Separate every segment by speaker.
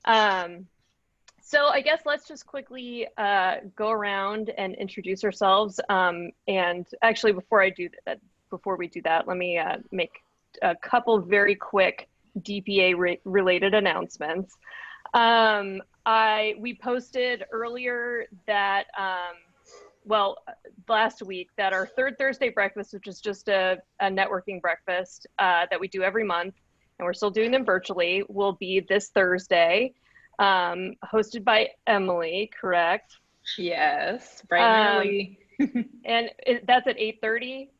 Speaker 1: So I guess let's just quickly go around and introduce ourselves. And actually, before we do that, let me make a couple very quick DPA related announcements. We posted earlier that, last week, that our third Thursday breakfast, which is just a networking breakfast that we do every month, and we're still doing them virtually, will be this Thursday, hosted by Emily, correct?
Speaker 2: Yes, bright and early.
Speaker 1: And that's at 8:30?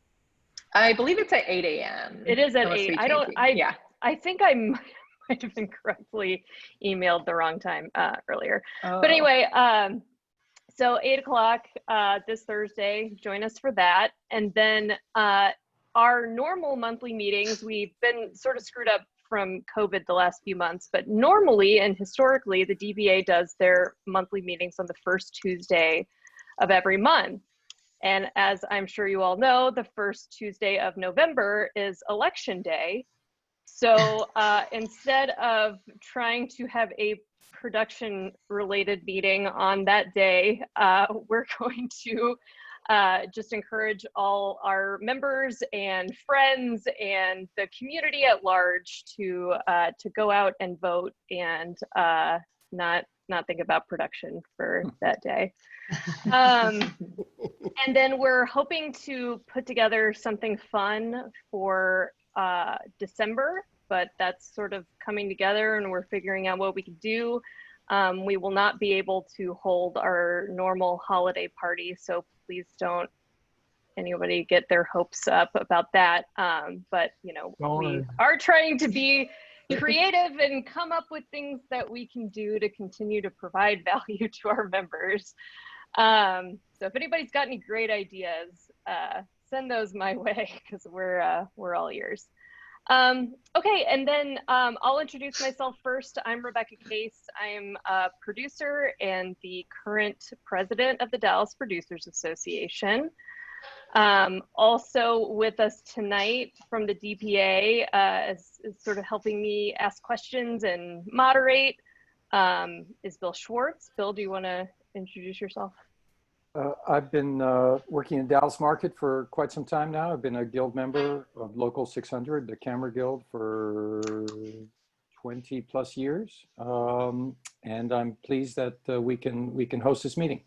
Speaker 2: I believe it's at 8 a.m.
Speaker 1: It is at 8. I think I might have incorrectly emailed the wrong time earlier.
Speaker 2: Oh.
Speaker 1: But anyway, so 8 o'clock this Thursday, join us for that. And then our normal monthly meetings, we've been sort of screwed up from COVID the last few months, but normally and historically, the DBA does their monthly meetings on the first Tuesday of every month. And as I'm sure you all know, the first Tuesday of November is Election Day. So instead of trying to have a production-related meeting on that day, we're going to just encourage all our members and friends and the community at large to go out and vote and not think about production for that day. And then we're hoping to put together something fun for December, but that's sort of coming together and we're figuring out what we can do. We will not be able to hold our normal holiday party, so please don't anybody get their hopes up about that. But you know, we are trying to be creative and come up with things that we can do to continue to provide value to our members. So if anybody's got any great ideas, send those my way because we're all ears. Okay, and then I'll introduce myself first. I'm Rebecca Case. I'm a producer and the current president of the Dallas Producers Association. Also with us tonight from the DPA is sort of helping me ask questions and moderate is Bill Schwarz. Bill, do you want to introduce yourself?
Speaker 3: I've been working in Dallas market for quite some time now. I've been a guild member of Local 600, the Camera Guild, for 20 plus years. And I'm pleased that we can host this meeting.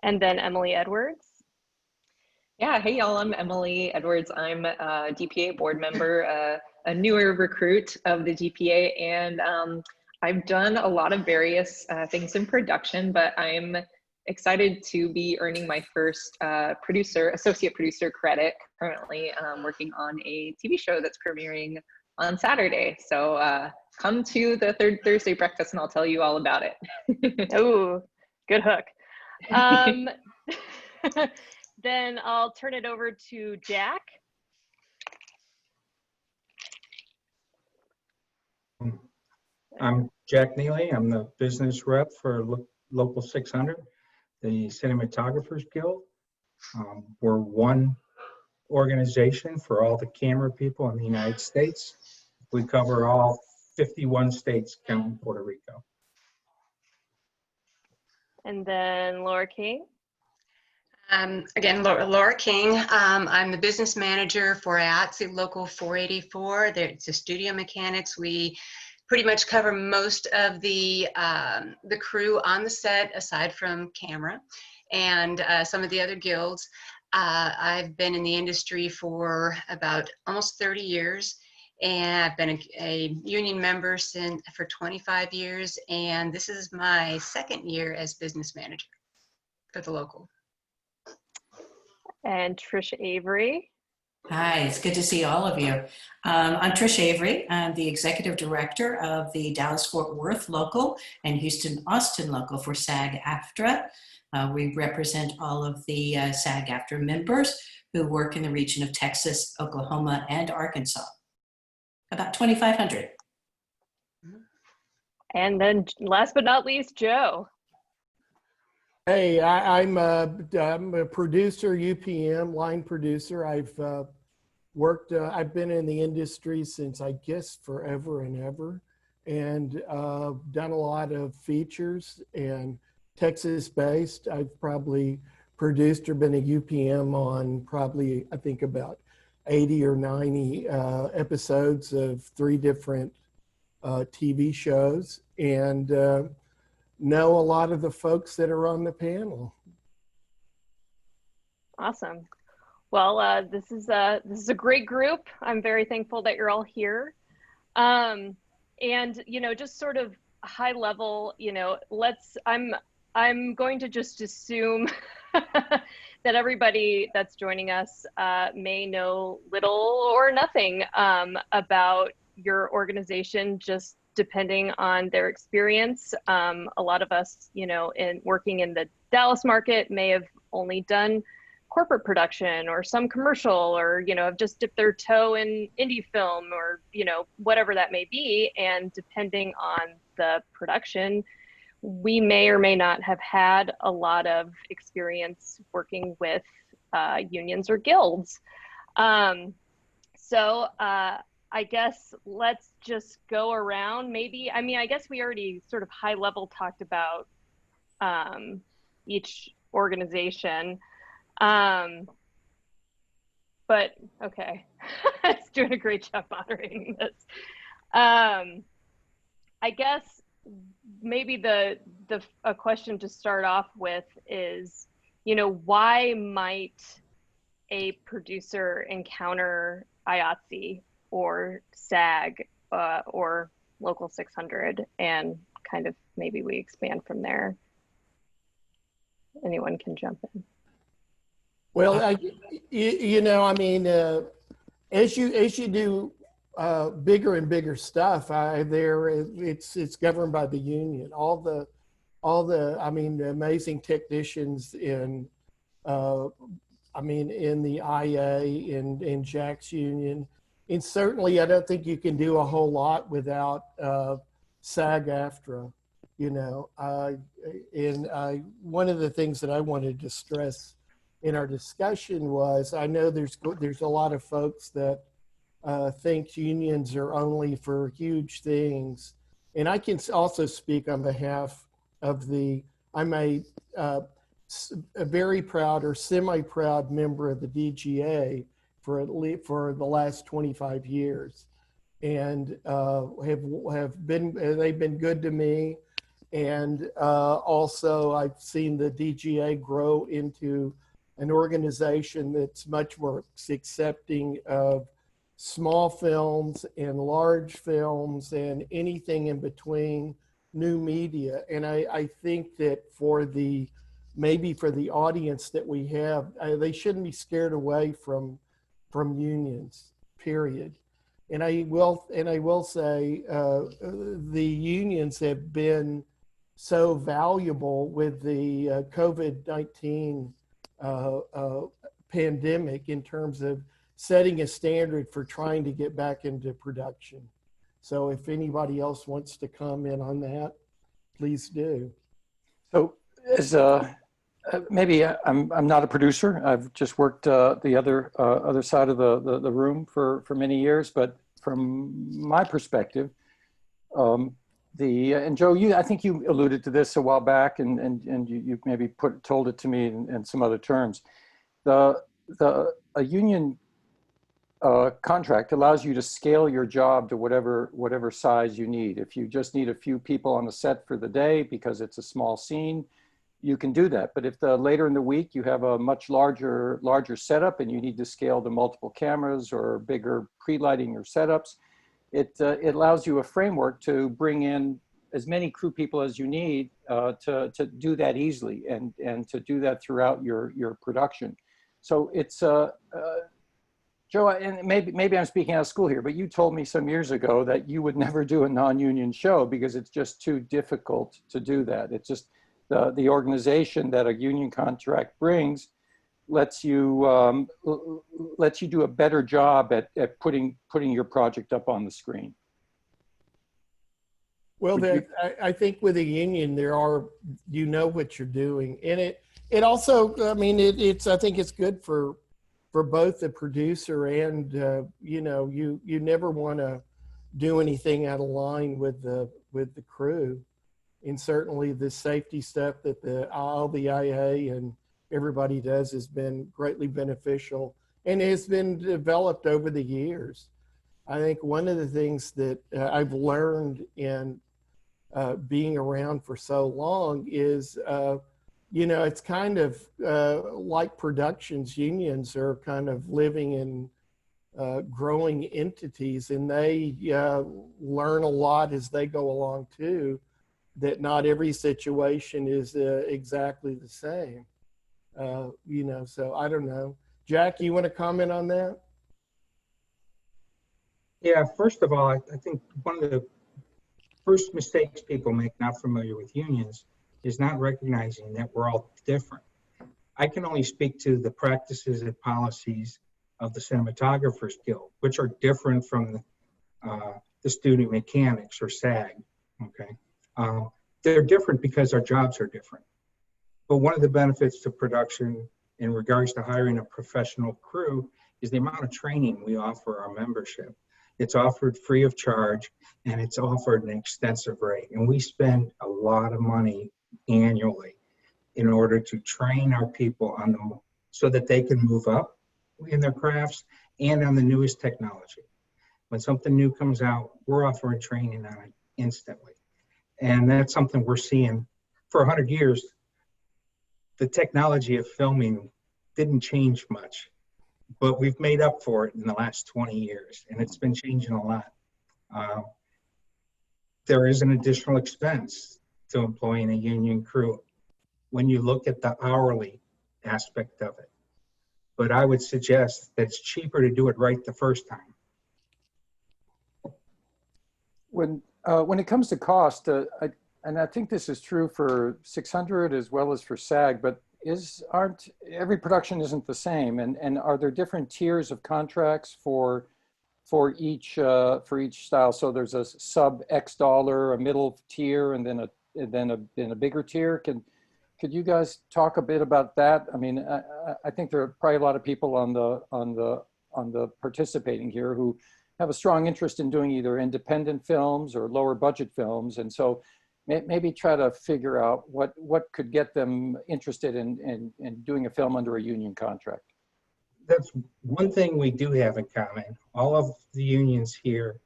Speaker 1: And then Emily Edwards.
Speaker 2: Yeah, hey y'all, I'm Emily Edwards. I'm a DPA board member, a newer recruit of the DPA, and I've done a lot of various things in production, but I'm excited to be earning my first associate producer credit. Currently working on a TV show that's premiering on Saturday. So come to the third Thursday breakfast and I'll tell you all about it.
Speaker 1: Oh, good hook. Then I'll turn it over to Jack.
Speaker 4: I'm Jack Nealy. I'm the business rep for Local 600, the Cinematographers Guild. We're one organization for all the camera people in the United States. We cover all 51 states, counting Puerto Rico.
Speaker 1: And then Laura King.
Speaker 5: Again, Laura King. I'm the business manager for IATSE Local 484. It's a studio mechanics. We pretty much cover most of the crew on the set, aside from camera, and some of the other guilds. I've been in the industry for about almost 30 years, and I've been a union member for 25 years, and this is my second year as business manager for the local.
Speaker 1: And Trish Avery.
Speaker 6: Hi, it's good to see all of you. I'm Trish Avery. I'm the executive director of the Dallas-Fort Worth local and Houston-Austin local for SAG-AFTRA. We represent all of the SAG-AFTRA members who work in the region of Texas, Oklahoma, and Arkansas. About 2,500.
Speaker 1: And then last but not least, Joe.
Speaker 7: Hey, I'm a producer, UPM, line producer. I've I've been in the industry since, I guess, forever and ever. and done a lot of features and Texas-based. I've probably produced or been a UPM on probably, I think, about 80 or 90 episodes of 3 different TV shows, and know a lot of the folks that are on the panel.
Speaker 1: Awesome. Well, this is a great group. I'm very thankful that you're all here. And just sort of high level, I'm going to just assume that everybody that's joining us may know little or nothing about your organization, just depending on their experience. A lot of us, in working in the Dallas market may have only done corporate production or some commercial, or, have just dipped their toe in indie film, or, whatever that may be. And depending on the production, we may or may not have had a lot of experience working with unions or guilds. So I guess let's just go around. Maybe, I guess we already sort of high level talked about each organization. But okay, it's doing a great job moderating this. I guess maybe a question to start off with is, why might a producer encounter IATSE or SAG or Local 600, and kind of maybe we expand from there. Anyone can jump in.
Speaker 7: Well, as you do bigger and bigger stuff, it's governed by the union. All the the amazing technicians in the IA, in Jack's union, and certainly I don't think you can do a whole lot without SAG-AFTRA. One of the things that I wanted to stress in our discussion was, I know there's a lot of folks that think unions are only for huge things, and I can also speak on behalf of I'm a very proud or semi-proud member of the DGA for the last 25 years, and they've been good to me, and also I've seen the DGA grow into an organization that's much more accepting of small films and large films and anything in between, new media. And I think that maybe for the audience that we have, they shouldn't be scared away from unions, period. And I will say the unions have been so valuable with the COVID-19 pandemic in terms of setting a standard for trying to get back into production. So if anybody else wants to comment on that, please do.
Speaker 3: So as maybe I'm not a producer. I've just worked the other side of the room for many years. But from my perspective, and Joe, I think you alluded to this a while back, and you maybe told it to me in some other terms. A union contract allows you to scale your job to whatever size you need. If you just need a few people on the set for the day because it's a small scene, you can do that. But if later in the week you have a much larger setup and you need to scale to multiple cameras or bigger pre-lighting or setups, it allows you a framework to bring in as many crew people as you need to do that easily and to do that throughout your production. So it's Joe, and maybe I'm speaking out of school here, but you told me some years ago that you would never do a non-union show because it's just too difficult to do that. It's just the organization that a union contract brings lets you do a better job at putting your project up on the screen.
Speaker 7: Well, I think with a union, you know what you're doing, and it also, I think it's good for both the producer and you never want to do anything out of line with the crew. And certainly the safety stuff that all the IA and everybody does has been greatly beneficial and has been developed over the years. I think one of the things that I've learned in being around for so long is, you know, it's kind of like productions. Unions are kind of living in growing entities, and they learn a lot as they go along too, that not every situation is exactly the same. You know, so I don't know. Jack, you want to comment on that?
Speaker 4: Yeah, first of all, I think one of the first mistakes people make not familiar with unions is not recognizing that we're all different. I can only speak to the practices and policies of the Cinematographers Guild, which are different from the student mechanics or SAG, okay? They're different because our jobs are different. But one of the benefits to production in regards to hiring a professional crew is the amount of training we offer our membership. It's offered free of charge, and it's offered an extensive rate. And we spend a lot of money annually in order to train our people on them so that they can move up in their crafts and on the newest technology. When something new comes out, we're offering training on it instantly. And that's something we're seeing for 100 years. The technology of filming didn't change much, but we've made up for it in the last 20 years, and it's been changing a lot. There is an additional expense to employing a union crew when you look at the hourly aspect of it. But I would suggest that it's cheaper to do it right the first time.
Speaker 3: When it comes to cost, and I think this is true for 600 as well as for SAG, but aren't every production isn't the same, and are there different tiers of contracts for each style? So there's a sub X dollar, a middle tier, and then a bigger tier. Could you guys talk a bit about that? I mean, I think there are probably a lot of people on the participating here who have a strong interest in doing either independent films or lower budget films, and so maybe try to figure out what could get them interested in doing a film under a union contract.
Speaker 4: That's one thing we do have in common. All of the unions here,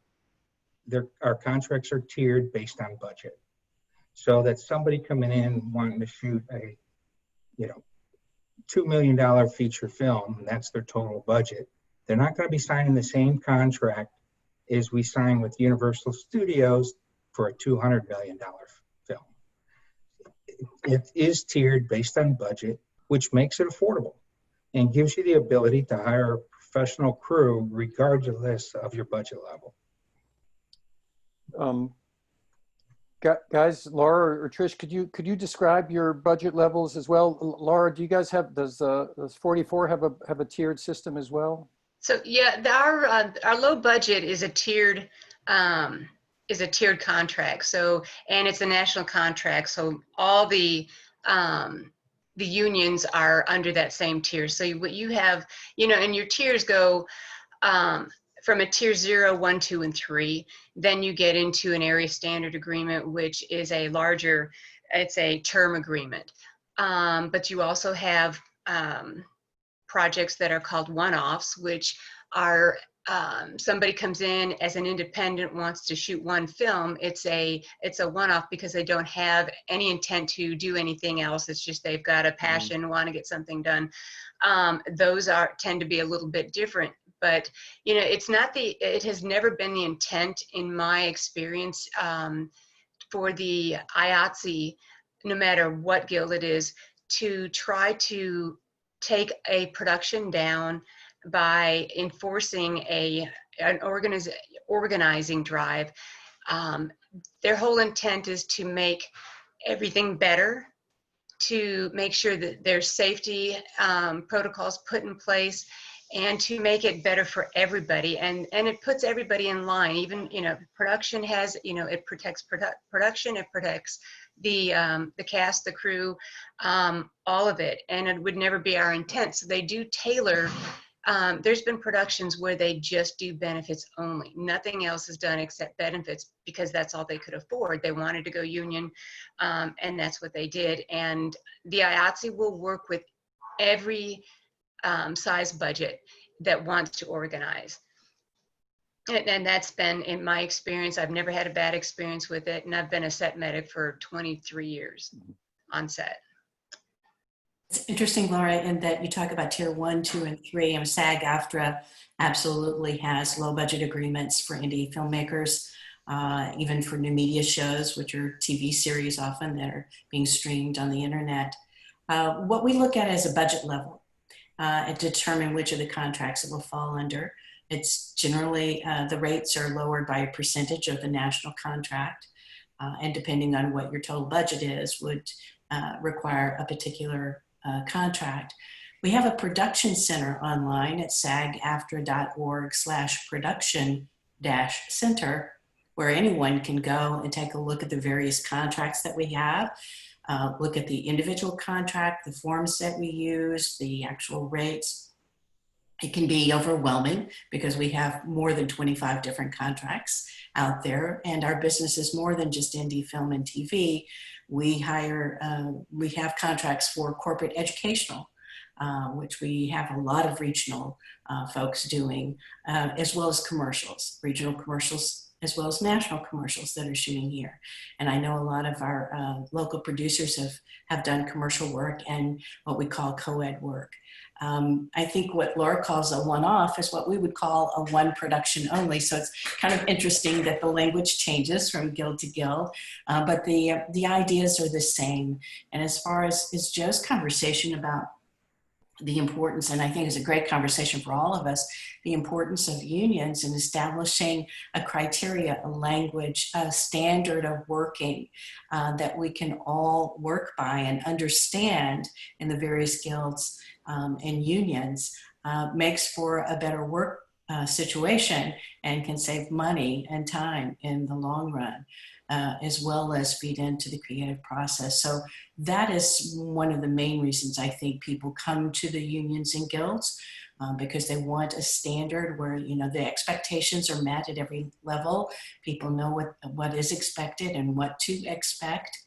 Speaker 4: our contracts are tiered based on budget. So that somebody coming in wanting to shoot a, $2 million feature film, and that's their total budget, they're not going to be signing the same contract as we sign with Universal Studios for a $200 million film. It is tiered based on budget, which makes it affordable and gives you the ability to hire a professional crew regardless of your budget level.
Speaker 3: Guys, Laura or Trish, could you describe your budget levels as well? Laura, do you guys does 44 have a tiered system as well?
Speaker 5: So yeah, our low budget is a tiered contract. So, and it's a national contract. So all the unions are under that same tier. So what you have, and your tiers go from a tier 0, 1, 2, and 3. Then you get into an area standard agreement, which is it's a term agreement. But you also have projects that are called one-offs, which are somebody comes in as an independent, wants to shoot one film. It's a one-off because they don't have any intent to do anything else. It's just they've got a passion, want to get something done. Those tend to be a little bit different. But it has never been the intent in my experience for the IATSE, no matter what guild it is, to try to take a production down by enforcing an organizing drive. Their whole intent is to make everything better, to make sure that there's safety protocols put in place, and to make it better for everybody. And it puts everybody in line. Even, production has, it protects production, it protects the cast, the crew, all of it. And it would never be our intent. So they do tailor there's been productions where they just do benefits only. Nothing else is done except benefits because that's all they could afford. They wanted to go union, and that's what they did. And the IATSE will work with every size budget that wants to organize. And that's been, in my experience, I've never had a bad experience with it. And I've been a set medic for 23 years on set.
Speaker 6: It's interesting, Laura, in that you talk about tier 1, 2, and 3. And SAG-AFTRA absolutely has low budget agreements for indie filmmakers, even for new media shows, which are TV series often that are being streamed on the internet. What we look at is a budget level and determine which of the contracts it will fall under. It's generally, the rates are lowered by a percentage of the national contract, and depending on what your total budget is, would require a particular contract. We have a production center online at sagaftra.org/production-center, where anyone can go and take a look at the various contracts that we have, look at the individual contract, the forms that we use, the actual rates. It can be overwhelming because we have more than 25 different contracts out there, and our business is more than just indie film and TV. We have contracts for corporate educational, which we have a lot of regional folks doing, as well as commercials, regional commercials, as well as national commercials that are shooting here. And I know a lot of our local producers have done commercial work and what we call co-ed work. I think what Laura calls a one-off is what we would call a one production only. So it's kind of interesting that the language changes from guild to guild, but the ideas are the same. And as far as Joe's conversation about the importance, and I think it's a great conversation for all of us, the importance of unions and establishing a criteria, a language, a standard of working that we can all work by and understand in the various guilds and unions makes for a better work situation and can save money and time in the long run, as well as feed into the creative process. So that is one of the main reasons I think people come to the unions and guilds, because they want a standard where, you know, the expectations are met at every level. People know what is expected and what to expect.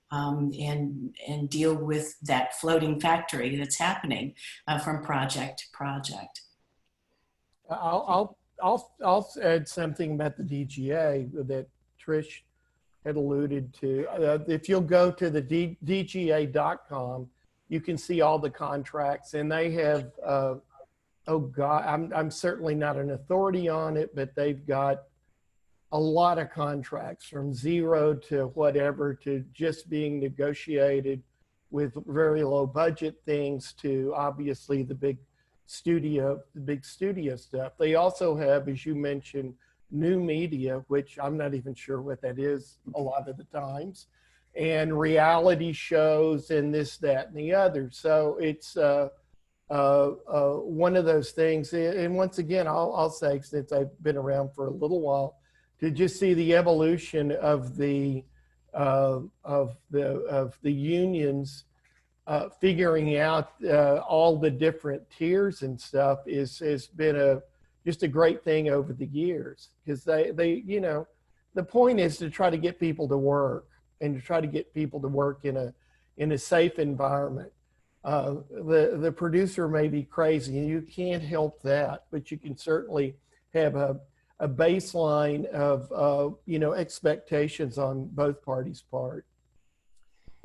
Speaker 6: And deal with that floating factory that's happening from project to project.
Speaker 7: I'll add something about the DGA that Trish had alluded to. If you'll go to the DGA.com, you can see all the contracts, and they have, oh God, I'm certainly not an authority on it, but they've got a lot of contracts from zero to whatever to just being negotiated with very low budget things to obviously the big studio stuff. They also have, as you mentioned, new media, which I'm not even sure what that is a lot of the times, and reality shows and this, that, and the other. So it's one of those things. And once again, I'll say, since I've been around for a little while, to just see the evolution of the unions figuring out all the different tiers and stuff has been just a great thing over the years, because they you know, the point is to try to get people to work and to try to get people to work in a safe environment. The producer may be crazy and you can't help that, but you can certainly have a baseline of you know, expectations on both parties' part.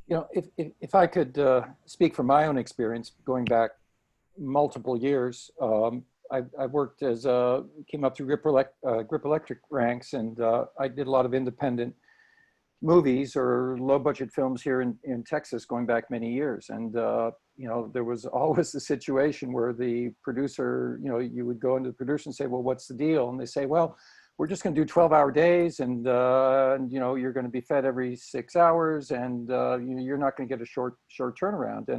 Speaker 3: You know, if I could speak from my own experience, going back multiple years, I worked as came up through Grip Electric ranks, and I did a lot of independent movies or low budget films here in Texas going back many years. And you know, there was always the situation where the producer, you know, you would go into the producer and say, well, what's the deal? And they say, well, we're just going to do 12-hour days, and you know, you're going to be fed every 6 hours, and you know, you're not going to get a short turnaround.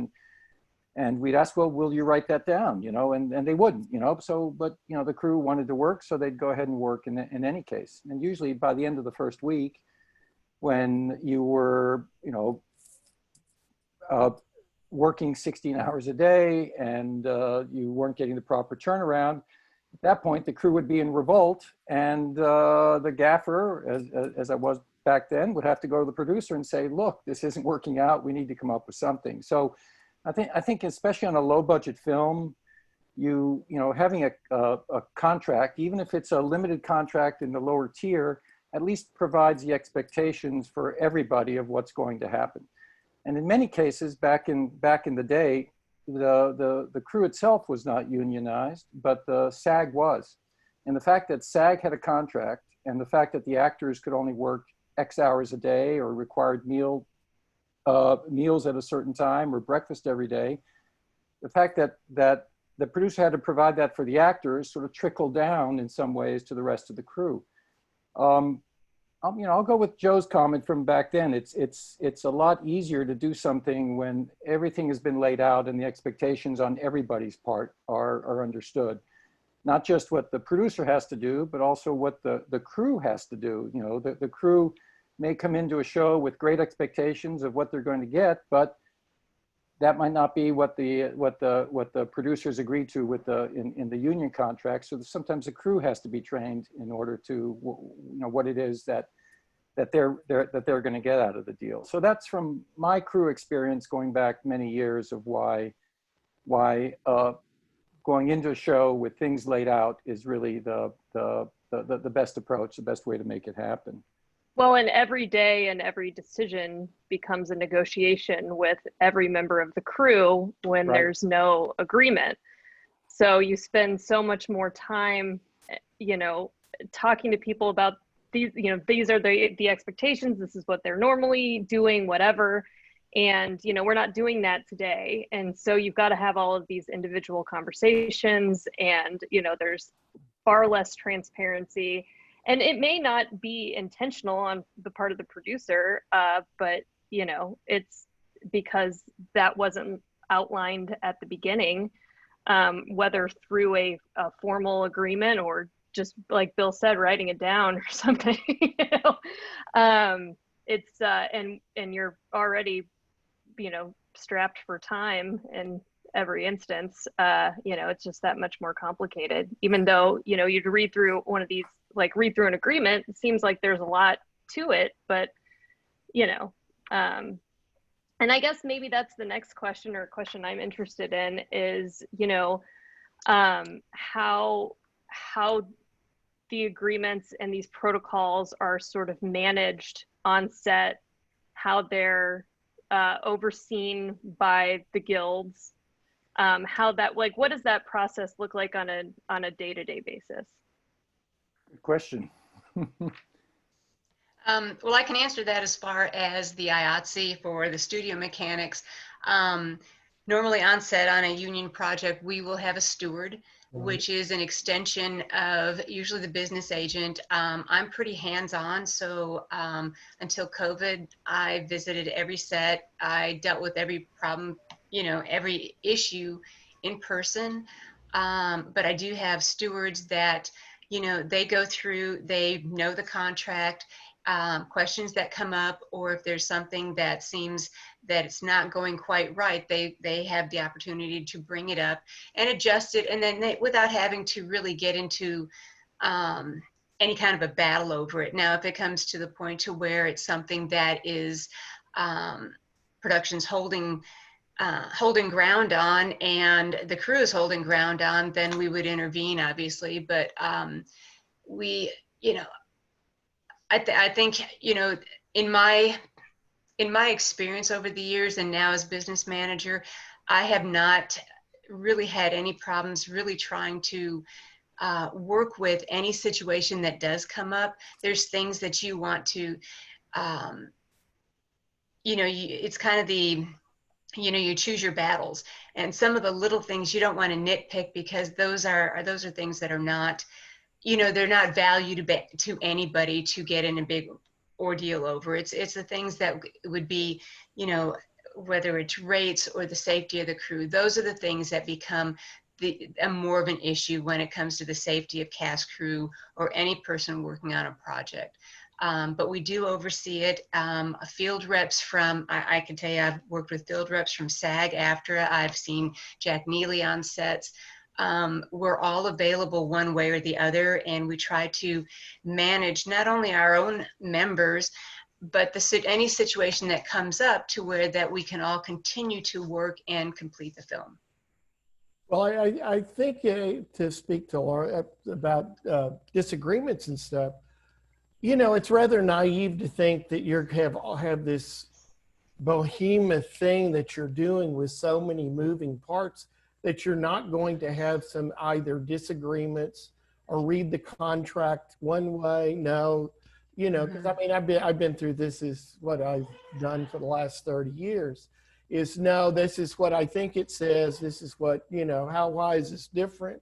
Speaker 3: And we'd ask, well, will you write that down? You know, and they wouldn't, you know. So, but you know, the crew wanted to work, so they'd go ahead and work in any case. And usually by the end of the first week, when you were, you know, working 16 hours a day and you weren't getting the proper turnaround, at that point, the crew would be in revolt, and the gaffer, as I was back then, would have to go to the producer and say, look, this isn't working out. We need to come up with something. So I think especially on a low budget film, you know, having a contract, even if it's a limited contract in the lower tier, at least provides the expectations for everybody of what's going to happen. And in many cases, back in the day, the crew itself was not unionized, but the SAG was. And the fact that SAG had a contract, and the fact that the actors could only work X hours a day or required meals at a certain time or breakfast every day, the fact that the producer had to provide that for the actors sort of trickled down in some ways to the rest of the crew. I'll go with Joe's comment from back then. It's a lot easier to do something when everything has been laid out and the expectations on everybody's part are understood. Not just what the producer has to do, but also what the crew has to do. You know, the crew may come into a show with great expectations of what they're going to get, but that might not be what the producers agreed to with in the union contract. So sometimes the crew has to be trained in order to, you know, what it is that they're going to get out of the deal. So that's from my crew experience going back many years of why going into a show with things laid out is really the best approach, the best way to make it happen.
Speaker 1: Well, and every day and every decision becomes a negotiation with every member of the crew when
Speaker 3: Right.
Speaker 1: there's no agreement. So you spend so much more time, you know, talking to people about these, you know, these are the expectations. This is what they're normally doing, whatever. And, you know, we're not doing that today. And so you've got to have all of these individual conversations, and, you know, there's far less transparency. And it may not be intentional on the part of the producer, but, you know, it's because that wasn't outlined at the beginning, whether through a formal agreement or just, like Bill said, writing it down or something. You know? It's and you're already, you know, strapped for time in every instance. You know, it's just that much more complicated. Even though, you know, you'd read through one of these, like read through an agreement, it seems like there's a lot to it, but, you know, and I guess maybe that's the next question, or question I'm interested in is, you know, how the agreements and these protocols are sort of managed on set, how they're overseen by the guilds, how that, like, what does that process look like on a day-to-day basis?
Speaker 3: Good question.
Speaker 5: Well, I can answer that as far as the IATSE for the studio mechanics. Normally on set on a union project, we will have a steward, which is an extension of usually the business agent. I'm pretty hands-on, so until COVID, I visited every set. I dealt with every problem, you know, every issue in person. But I do have stewards that, you know, they go through, they know the contract, questions that come up, or if there's something that seems that it's not going quite right, they have the opportunity to bring it up and adjust it, and then without having to really get into any kind of a battle over it. Now, if it comes to the point to where it's something that is production's holding ground on and the crew is holding ground on, then we would intervene, obviously. But we, you know, I think, you know, in my experience over the years and now as business manager, I have not really had any problems really trying to work with any situation that does come up. There's things that you want to, you know, it's kind of the, you know, you choose your battles, and some of the little things you don't want to nitpick, because those are things that are not, you know, they're not valued to anybody to get in a big ordeal over. It's the things that would be, you know, whether it's rates or the safety of the crew. Those are the things that become more of an issue when it comes to the safety of cast, crew, or any person working on a project. But we do oversee it. Field reps from, I can tell you, I've worked with field reps from SAG-AFTRA. I've seen Jack Nealy on sets. We're all available one way or the other, and we try to manage not only our own members, but any situation that comes up to where that we can all continue to work and complete the film.
Speaker 7: Well, I think to speak to Laura about disagreements and stuff, you know, it's rather naive to think that you have this behemoth thing that you're doing with so many moving parts that you're not going to have some either disagreements or read the contract one way. No, you know, because I mean, I've been through this, is what I've done for the last 30 years. Is no, this is what I think it says. This is what, you know, why is this different?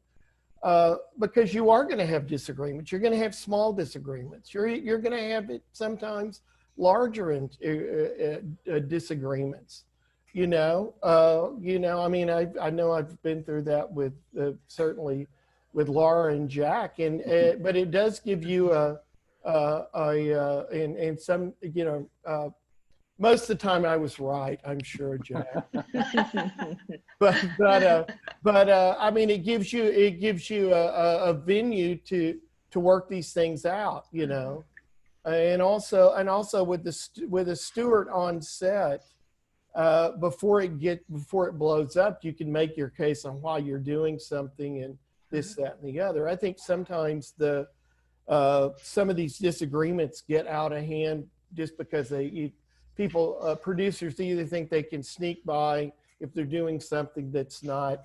Speaker 7: Because you are going to have disagreements. You're going to have small disagreements. You're going to have it sometimes larger disagreements. You know, I mean, I know I've been through that with certainly with Laura and Jack, and but it does give you and some, you know, most of the time I was right, I'm sure, Jack. but I mean, it gives you a venue to work these things out, you know, and also with a steward on set, before it blows up, you can make your case on why you're doing something and this, that, and the other. I think sometimes some of these disagreements get out of hand just because producers either think they can sneak by if they're doing something that's not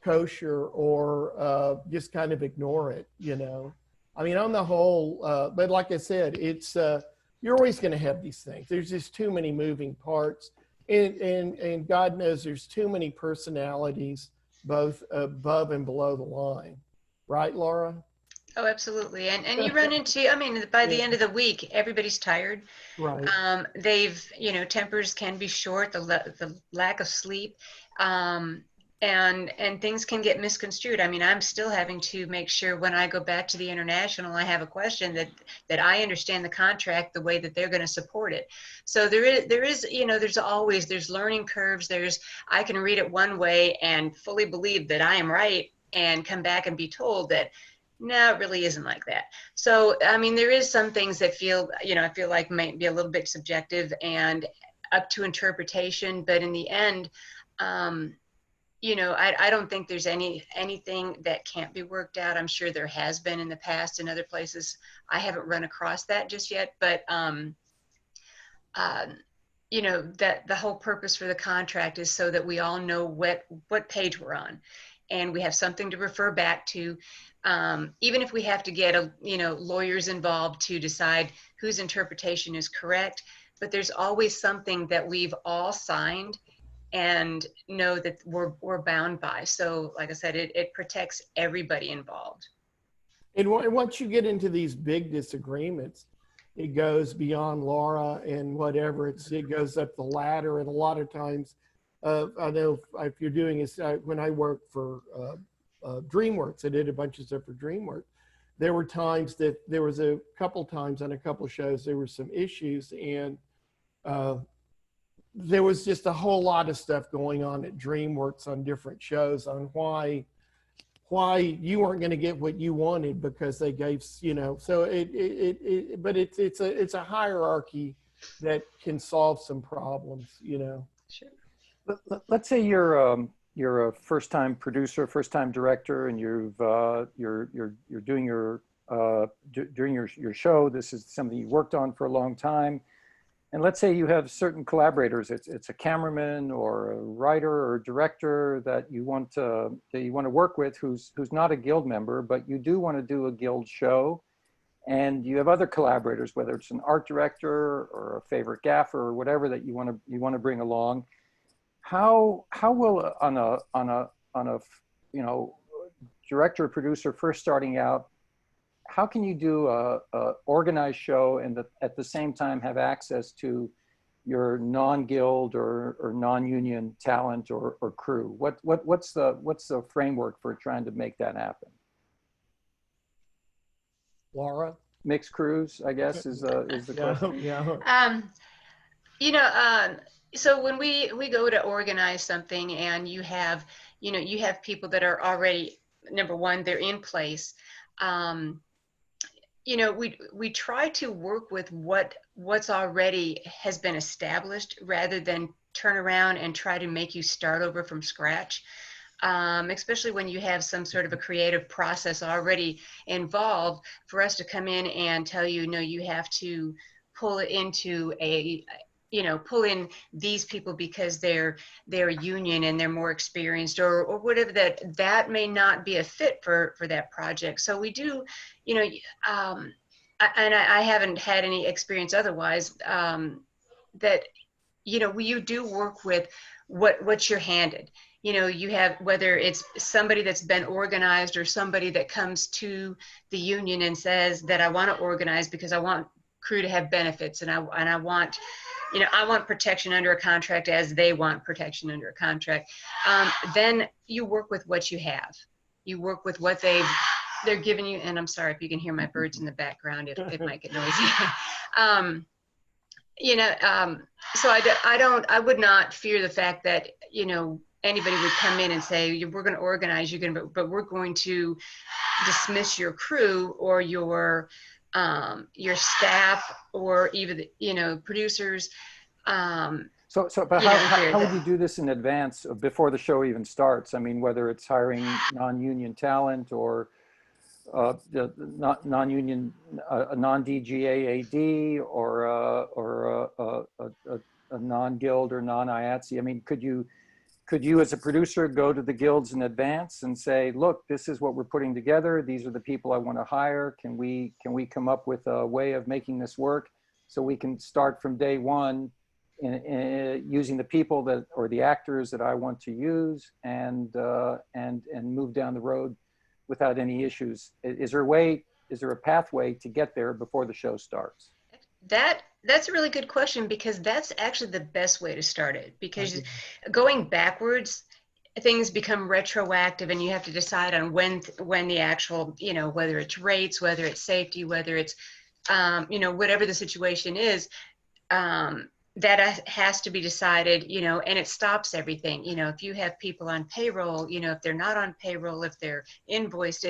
Speaker 7: kosher, or just kind of ignore it, you know. I mean, on the whole, but like I said, it's you're always going to have these things. There's just too many moving parts, and God knows there's too many personalities, both above and below the line, right, Laura?
Speaker 5: Oh, absolutely. And you run into, I mean, by the end of the week, everybody's tired.
Speaker 7: Right.
Speaker 5: You know, tempers can be short, the lack of sleep, and things can get misconstrued. I mean, I'm still having to make sure when I go back to the international, I have a question that I understand the contract the way that they're going to support it. So there is, you know, there's learning curves. I can read it one way and fully believe that I am right, and come back and be told that, no, it really isn't like that. So, I mean, there is some things that I feel like might be a little bit subjective and up to interpretation, but in the end, you know, I don't think there's anything that can't be worked out. I'm sure there has been in the past in other places. I haven't run across that just yet, but, you know, that the whole purpose for the contract is so that we all know what page we're on, and we have something to refer back to. Even if we have to get lawyers involved to decide whose interpretation is correct, but there's always something that we've all signed and know that we're bound by. So like I said, it protects everybody involved.
Speaker 7: And once you get into these big disagreements, it goes beyond Laura and whatever, it goes up the ladder. And a lot of times, I know if you're doing this, when I worked for DreamWorks, I did a bunch of stuff for DreamWorks. There were times that there was a couple times on a couple shows, there were some issues, and there was just a whole lot of stuff going on at DreamWorks on different shows on why you weren't going to get what you wanted because they gave, you know, so but it's a hierarchy that can solve some problems, you know.
Speaker 5: Sure.
Speaker 3: Let's say you're a first-time producer, first-time director, and you're doing your show. This is something you worked on for a long time, and let's say you have certain collaborators. It's a cameraman or a writer or a director that you want to work with, who's not a guild member, but you do want to do a guild show, and you have other collaborators, whether it's an art director or a favorite gaffer or whatever that you want to bring along. How will on a you know, director or producer first starting out, how can you do a organized show and at the same time have access to your non-guild or non-union talent or crew? What's the framework for trying to make that happen?
Speaker 7: Laura?
Speaker 3: mixed crews, I guess, is the question.
Speaker 7: Yeah.
Speaker 5: You know, so when we go to organize something and you have people that are already, number one, they're in place. You know, we try to work with what's already has been established rather than turn around and try to make you start over from scratch. Especially when you have some sort of a creative process already involved, for us to come in and tell you, no, you have to pull it into pull in these people because they're union and they're more experienced or whatever, that may not be a fit for that project. So we do, you know, I haven't had any experience otherwise, that, you know, you do work with what you're handed. You know, you have, whether it's somebody that's been organized or somebody that comes to the union and says that I want to organize because I want crew to have benefits and I want, you know, I want protection under a contract as they want protection under a contract. Then you work with what you have. You work with what they're giving you. And I'm sorry if you can hear my birds in the background, it might get noisy. You know, so I would not fear the fact that, you know, anybody would come in and say, we're going to organize, but we're going to dismiss your crew or your staff or even the, you know, producers.
Speaker 3: But how would you do this in advance before the show even starts? I mean, whether it's hiring non-union talent or non-union, a non-DGA AD or a non-guild or non-IATSE. I mean, could you as a producer go to the guilds in advance and say, look, this is what we're putting together. These are the people I want to hire. Can we come up with a way of making this work so we can start from day one in using the people that, or the actors that I want to use and move down the road without any issues? Is there a pathway to get there before the show starts?
Speaker 5: That's a really good question, because that's actually the best way to start it, because going backwards, things become retroactive and you have to decide on when the actual, you know, whether it's rates, whether it's safety, whether it's, you know, whatever the situation is, that has to be decided, you know, and it stops everything. You know, if you have people on payroll, you know, if they're not on payroll, if they're invoiced,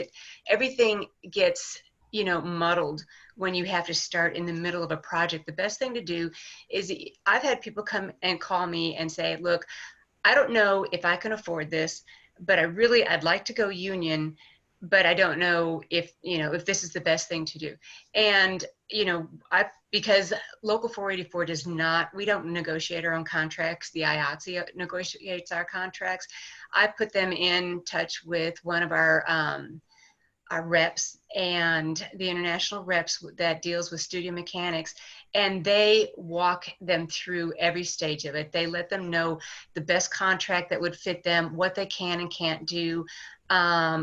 Speaker 5: everything gets, you know, muddled when you have to start in the middle of a project. The best thing to do is, I've had people come and call me and say, look, I don't know if I can afford this, but I'd like to go union, but I don't know if, you know, if this is the best thing to do. And, you know, because Local 484 does not, we don't negotiate our own contracts. The IATSE negotiates our contracts. I put them in touch with one of our reps and the international reps that deals with studio mechanics, and they walk them through every stage of it. They let them know the best contract that would fit them, what they can and can't do,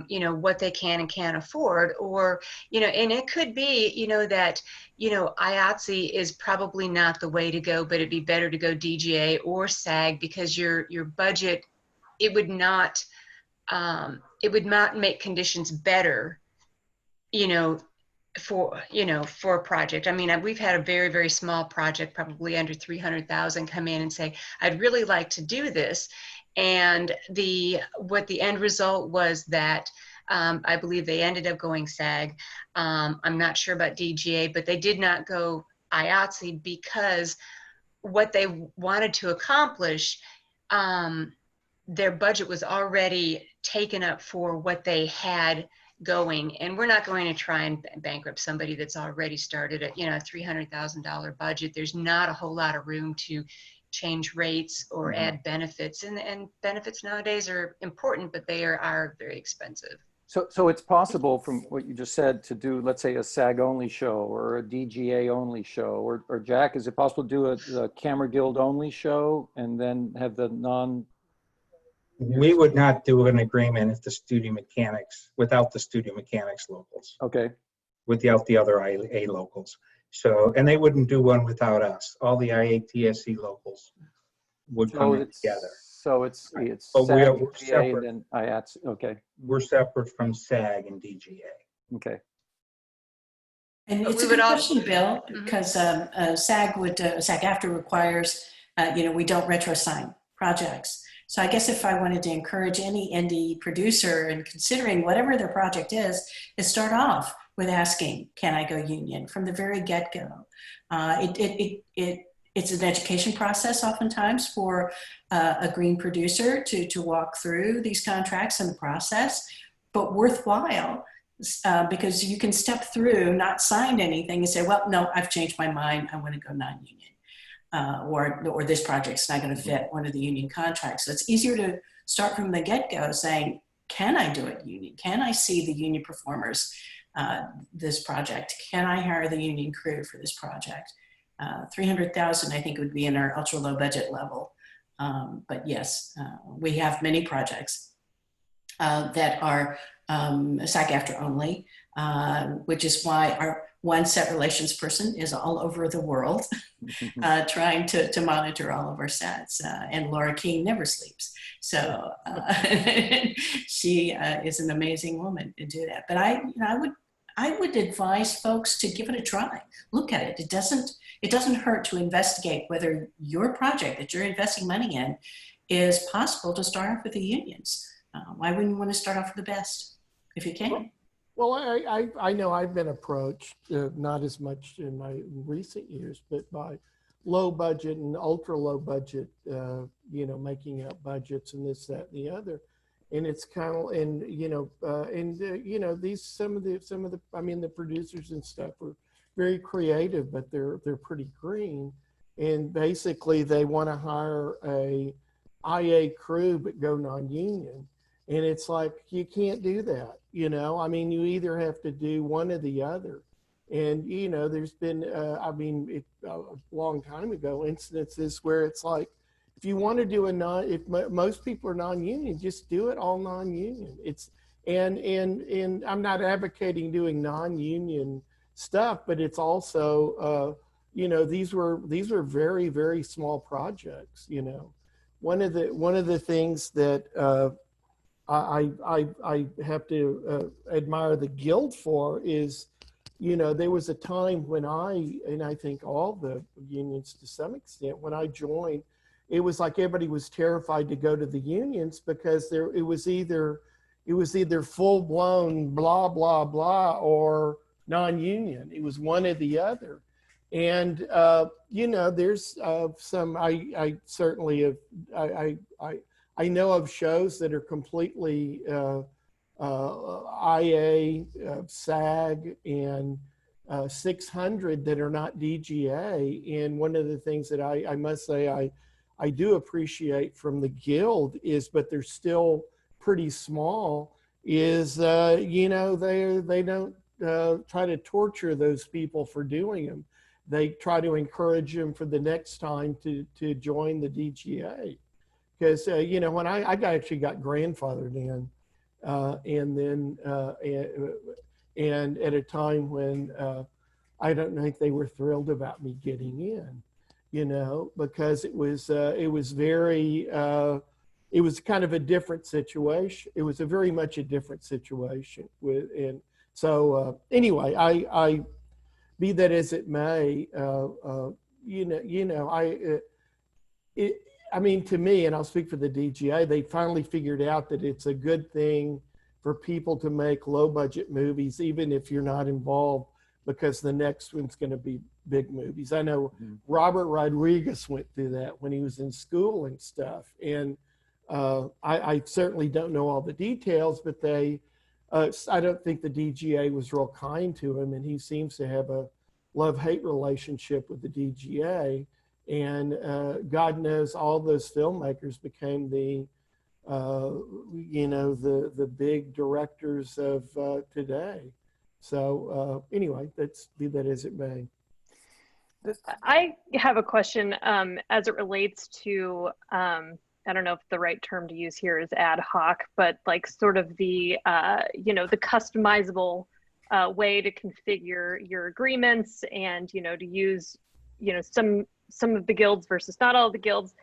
Speaker 5: you know, what they can and can't afford, or, you know, and it could be, you know, that, you know, IATSE is probably not the way to go, but it'd be better to go DGA or SAG, because your budget, it would not make conditions better, you know, for a project. I mean, we've had a very, very small project, probably under 300,000, come in and say, I'd really like to do this. And what the end result was that I believe they ended up going SAG. I'm not sure about DGA, but they did not go IATSE because what they wanted to accomplish, their budget was already taken up for what they had going, and we're not going to try and bankrupt somebody that's already started at, you know, a $300,000 budget. There's not a whole lot of room to change rates or add benefits, and benefits nowadays are important, but they are very expensive.
Speaker 3: So it's possible, from what you just said, to do, let's say, a SAG only show or a DGA only show, or Jack, is it possible to do a Camera Guild only show and then have the non?
Speaker 4: We would not do an agreement if the studio mechanics, without the studio mechanics locals.
Speaker 3: Okay.
Speaker 4: Without the other IA locals. So, and they wouldn't do one without us. All the IATSE locals would come in together.
Speaker 3: So it's
Speaker 4: But
Speaker 3: SAG,
Speaker 4: we're
Speaker 3: DGA,
Speaker 4: separate.
Speaker 3: and then IATSE. Okay.
Speaker 4: We're separate from SAG and DGA.
Speaker 3: Okay.
Speaker 6: And
Speaker 5: But
Speaker 6: it's
Speaker 5: we
Speaker 6: a
Speaker 5: would
Speaker 6: good
Speaker 5: all,
Speaker 6: question, Bill, because SAG-AFTRA requires, we don't retro-sign projects. So I guess if I wanted to encourage any indie producer in considering whatever their project is start off with asking, can I go union from the very get-go? It's an education process oftentimes for a green producer to walk through these contracts and the process, but worthwhile because you can step through, not signed anything and say, well, no, I've changed my mind. I want to go non-union. Or this project's not going to fit one of the union contracts. So it's easier to start from the get-go saying, can I do it union? Can I see the union performers this project? Can I hire the union crew for this project? 300,000 I think would be in our ultra low budget level. But yes, we have many projects that are SAG-AFTRA only, which is why our one set relations person is all over the world trying to monitor all of our sets. And Laura King never sleeps. So she is an amazing woman to do that. But I would advise folks to give it a try. Look at it. It doesn't hurt to investigate whether your project that you're investing money in is possible to start off with the unions. Why wouldn't you want to start off with the best if you can?
Speaker 7: Well, I know I've been approached, not as much in my recent years, but by low budget and ultra low budget, making up budgets and this, that, and the other. And it's kind of, these, some of the, I mean, the producers and stuff are very creative, but they're pretty green. And basically they want to hire a IA crew, but go non-union. And it's like, you can't do that, I mean, you either have to do one or the other. And, there's been, a long time ago, instances where it's like, if you want to do if most people are non-union, just do it all non-union. And I'm not advocating doing non-union stuff, but it's also, these were very, very small projects, One of the things that, I have to admire the Guild for is, there was a time when and I think all the unions to some extent, when I joined, it was like everybody was terrified to go to the unions because it was either full blown blah, blah, blah, or non-union. It was one or the other. And, there's some, I certainly have, I know of shows that are completely IA, SAG, and 600 that are not DGA. And one of the things that I must say I do appreciate from the Guild is, but they're still pretty small, is, they don't try to torture those people for doing them. They try to encourage them for the next time to join the DGA. Because, when I actually got grandfathered in, and then, and at a time when I don't think they were thrilled about me getting in, because it was very, it was kind of a different situation. It was very much a different situation and so anyway, I be that as it may, I mean, to me, and I'll speak for the DGA, they finally figured out that it's a good thing for people to make low budget movies, even if you're not involved, because the next one's going to be big movies. I know Robert Rodriguez went through that when he was in school and stuff. And I certainly don't know all the details, but I don't think the DGA was real kind to him. And he seems to have a love-hate relationship with the DGA. And God knows all those filmmakers became the big directors of today. So anyway, let's be that as it may.
Speaker 1: I have a question as it relates to, I don't know if the right term to use here is ad hoc, but like sort of the, the customizable way to configure your agreements and, to use, some of the guilds versus not all of the guilds.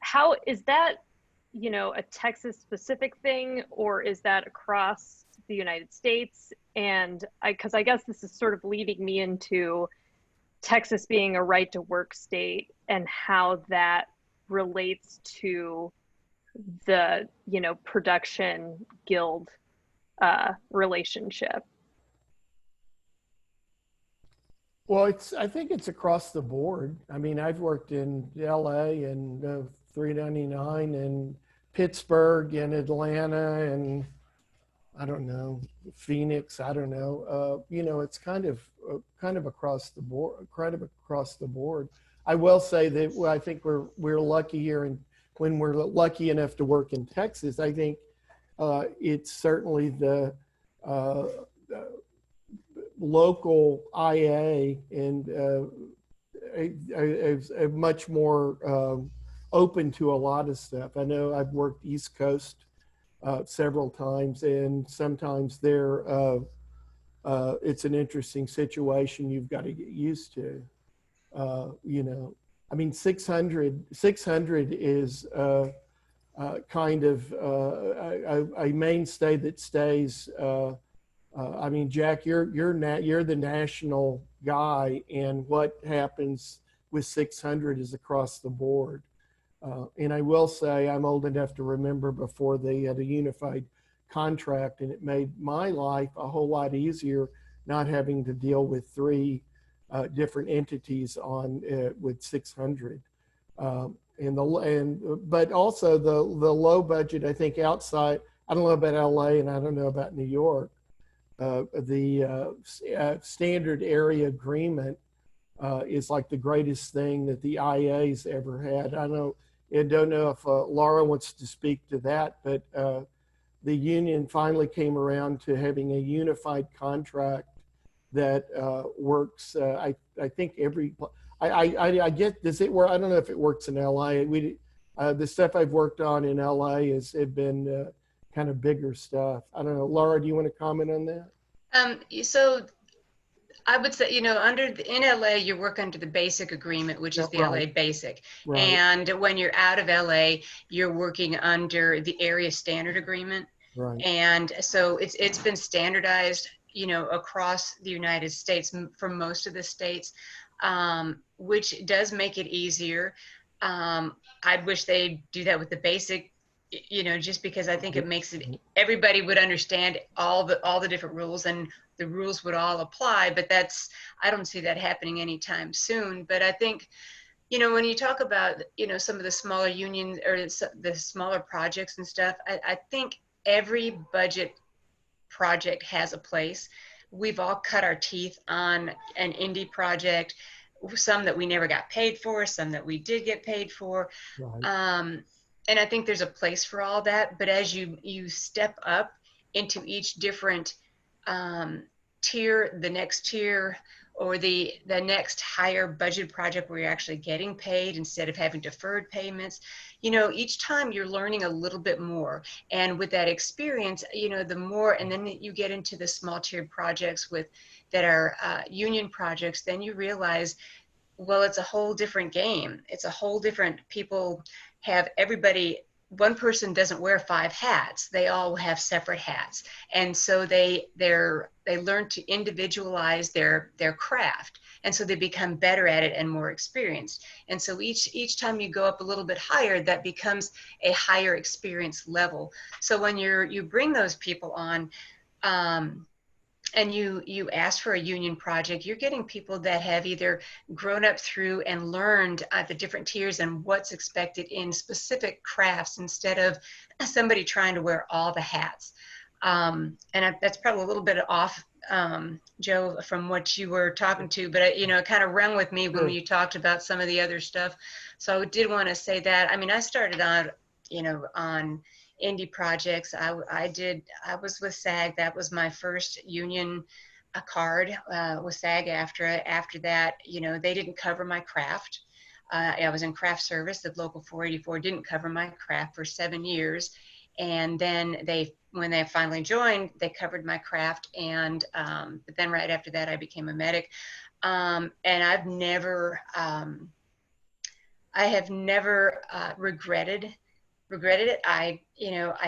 Speaker 1: How is that, a Texas specific thing, or is that across the United States? And because I guess this is sort of leading me into Texas being a right to work state and how that relates to the, you know, production guild relationship.
Speaker 7: Well, I think it's across the board. I mean, I've worked in LA and 399 and Pittsburgh and Atlanta and I don't know, Phoenix, I don't know. You know, it's kind of across the board, I will say that I think we're lucky here, and when we're lucky enough to work in Texas, I think it's certainly the local IA and a much more open to a lot of stuff. I know I've worked East Coast several times, and sometimes it's an interesting situation you've got to get used to. You know, I mean, 600 is kind of a mainstay that stays. I mean, Jack, you're the national guy, and what happens with 600 is across the board. And I will say I'm old enough to remember before they had a unified contract, and it made my life a whole lot easier not having to deal with three different entities on with 600. But also the low budget, I think outside, I don't know about LA and I don't know about New York, the standard area agreement is like the greatest thing that the IA's ever had. I don't know if Laura wants to speak to that, but the union finally came around to having a unified contract that works. I think I get, does it work? I don't know if it works in LA. The stuff I've worked on in LA have been kind of bigger stuff. I don't know. Laura, do you want to comment on that?
Speaker 5: So I would say, you know, in LA, you work under the basic agreement, which is the LA Basic.
Speaker 7: Right.
Speaker 5: And when you're out of LA, you're working under the area standard agreement.
Speaker 7: Right.
Speaker 5: And so it's been standardized, you know, across the United States for most of the states, which does make it easier. I wish they'd do that with the basic, you know, just because I think it makes it, everybody would understand all the different rules and the rules would all apply, but I don't see that happening anytime soon. But I think, you know, when you talk about, you know, some of the smaller unions or the smaller projects and stuff, I think every budget project has a place. We've all cut our teeth on an indie project, some that we never got paid for, some that we did get paid for.
Speaker 7: Right.
Speaker 5: And I think there's a place for all that. But as you step up into each different tier, the next tier, or the next higher budget project where you're actually getting paid instead of having deferred payments, you know, each time you're learning a little bit more. And with that experience, you know, the more, and then you get into the small tiered projects that are union projects, then you realize, well, it's a whole different game. It's a whole different, people have everybody, one person doesn't wear 5 hats. They all have separate hats. And so they learn to individualize their craft. And so they become better at it and more experienced. And so each time you go up a little bit higher, that becomes a higher experience level. So when you bring those people on, and you ask for a union project, you're getting people that have either grown up through and learned the different tiers and what's expected in specific crafts instead of somebody trying to wear all the hats. And that's probably a little bit off, Joe, from what you were talking to, but you know, it kind of rung with me when you talked about some of the other stuff. So I did want to say that. I mean, I started on, you know, on indie projects. I was with SAG. That was my first union card with SAG-AFTRA. After that, you know, they didn't cover my craft. I was in craft service. The local 484 didn't cover my craft for 7 years. And then when they finally joined, they covered my craft. And but then right after that, I became a medic. And I have never regretted regretted it. I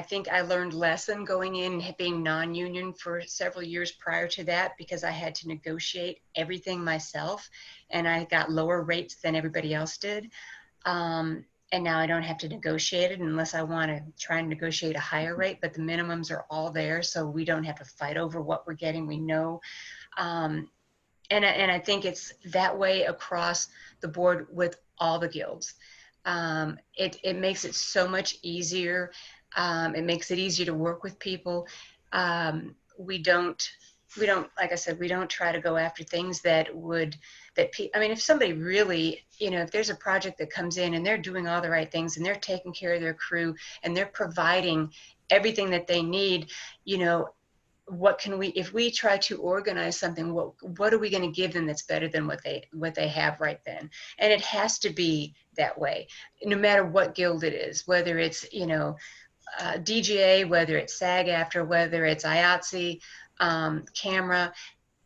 Speaker 5: think I learned lesson going in being non-union for several years prior to that, because I had to negotiate everything myself, and I got lower rates than everybody else did. And now I don't have to negotiate it unless I want to try and negotiate a higher rate, but the minimums are all there, so we don't have to fight over what we're getting. We know. And I think it's that way across the board with all the guilds. It makes it so much easier. It makes it easier to work with people. We don't, like I said, we don't try to go after things that I mean, if somebody really, if there's a project that comes in and they're doing all the right things and they're taking care of their crew and they're providing everything that they need, what can we, if we try to organize something, what are we going to give them that's better than what they have right then? And it has to be that way, no matter what guild it is, whether it's, DGA, whether it's SAG-AFTRA, whether it's IATSE, camera,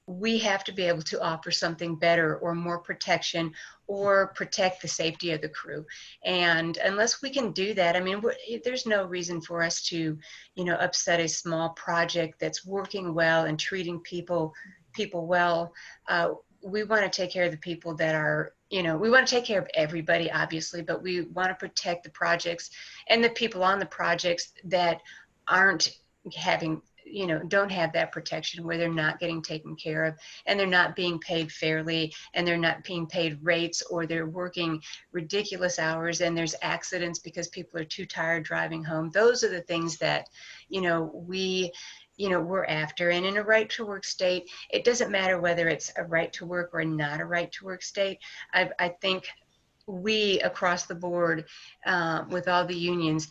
Speaker 5: we have to be able to offer something better or more protection or protect the safety of the crew. And unless we can do that, I mean, there's no reason for us to, upset a small project that's working well and treating people well. We want to take care of the people that are, we want to take care of everybody, obviously, but we want to protect the projects and the people on the projects that aren't having, don't have that protection, where they're not getting taken care of and they're not being paid fairly and they're not being paid rates, or they're working ridiculous hours and there's accidents because people are too tired driving home. Those are the things that, we're after. And in a right to work state, it doesn't matter whether it's a right to work or not a right to work state. I think we across the board with all the unions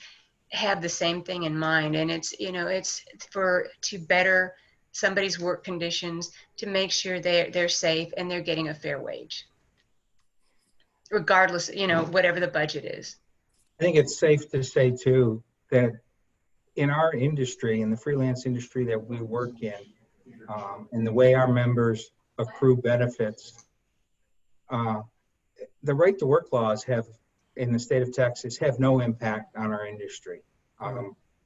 Speaker 5: have the same thing in mind, and it's it's to better somebody's work conditions, to make sure they're safe and they're getting a fair wage, regardless, whatever the budget is.
Speaker 4: I think it's safe to say too that in our industry, in the freelance industry that we work in, and the way our members accrue benefits, the right to work laws in the state of Texas have no impact on our industry,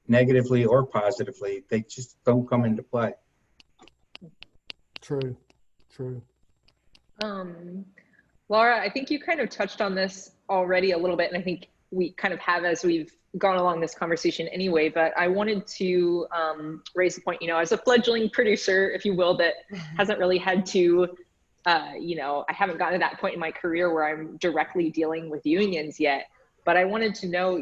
Speaker 4: negatively or positively. They just don't come into play.
Speaker 7: True.
Speaker 2: Laura, I think you kind of touched on this already a little bit, and I think we kind of have as we've gone along this conversation anyway, but I wanted to raise the point, as a fledgling producer, if you will, that hasn't really had to, I haven't gotten to that point in my career where I'm directly dealing with unions yet, but I wanted to know,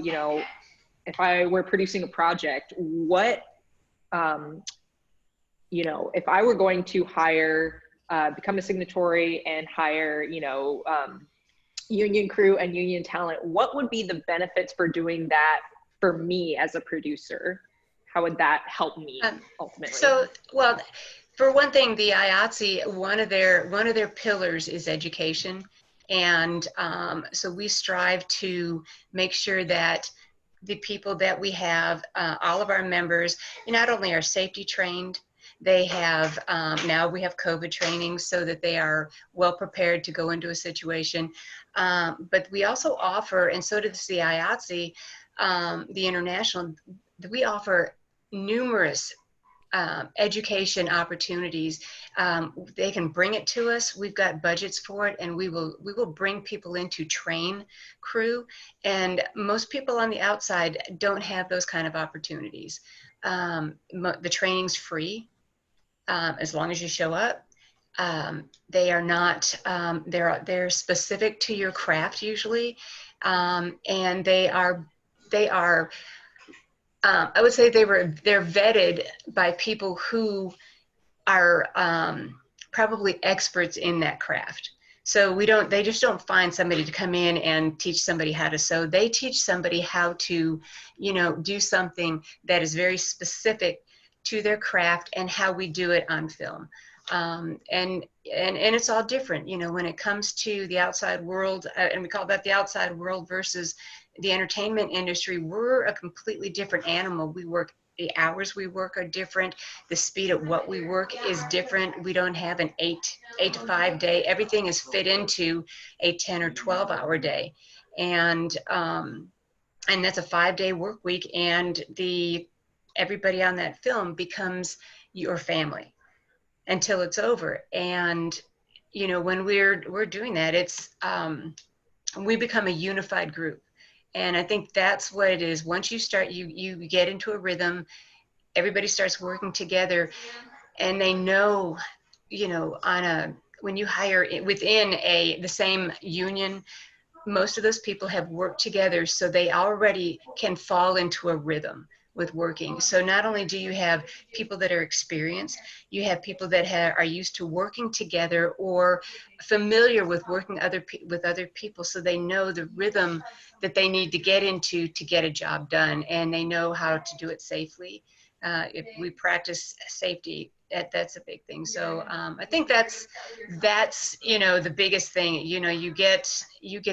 Speaker 2: if I were producing a project, what, if I were going to hire, become a signatory and hire, union crew and union talent, what would be the benefits for doing that for me as a producer? How would that help me ultimately?
Speaker 5: So, well, for one thing, the IATSE, one of their pillars is education. And so we strive to make sure that the people that we have, all of our members, not only are safety trained, they have, now we have COVID training so that they are well prepared to go into a situation. But we also offer, and so does the IATSE, the international, we offer numerous education opportunities. They can bring it to us. We've got budgets for it, and we will bring people in to train crew. And most people on the outside don't have those kind of opportunities. The training's free as long as you show up. They are not. They're specific to your craft usually, and they are. I would say they're vetted by people who are probably experts in that craft. So they just don't find somebody to come in and teach somebody how to sew. They teach somebody how to, do something that is very specific to their craft and how we do it on film. And it's all different, when it comes to the outside world, and we call that the outside world versus the entertainment industry. We're a completely different animal. The hours we work are different. The speed at what we work is different. We don't have an 8 to 5 day. Everything is fit into a 10 or 12 hour day. And and that's a 5-day work week, and everybody on that film becomes your family until it's over. And you know, when we're doing that, it's we become a unified group. And I think that's what it is. Once you start, you get into a rhythm, everybody starts working together, and they know, you know, when you hire within the same union, most of those people have worked together, so they already can fall into a rhythm with working. So not only do you have people that are experienced, you have people that are used to working together or familiar with working with other people, so they know the rhythm that they need to get into to get a job done, and they know how to do it safely. If we practice safety, that's a big thing. So I think that's you know, the biggest thing. You know, you get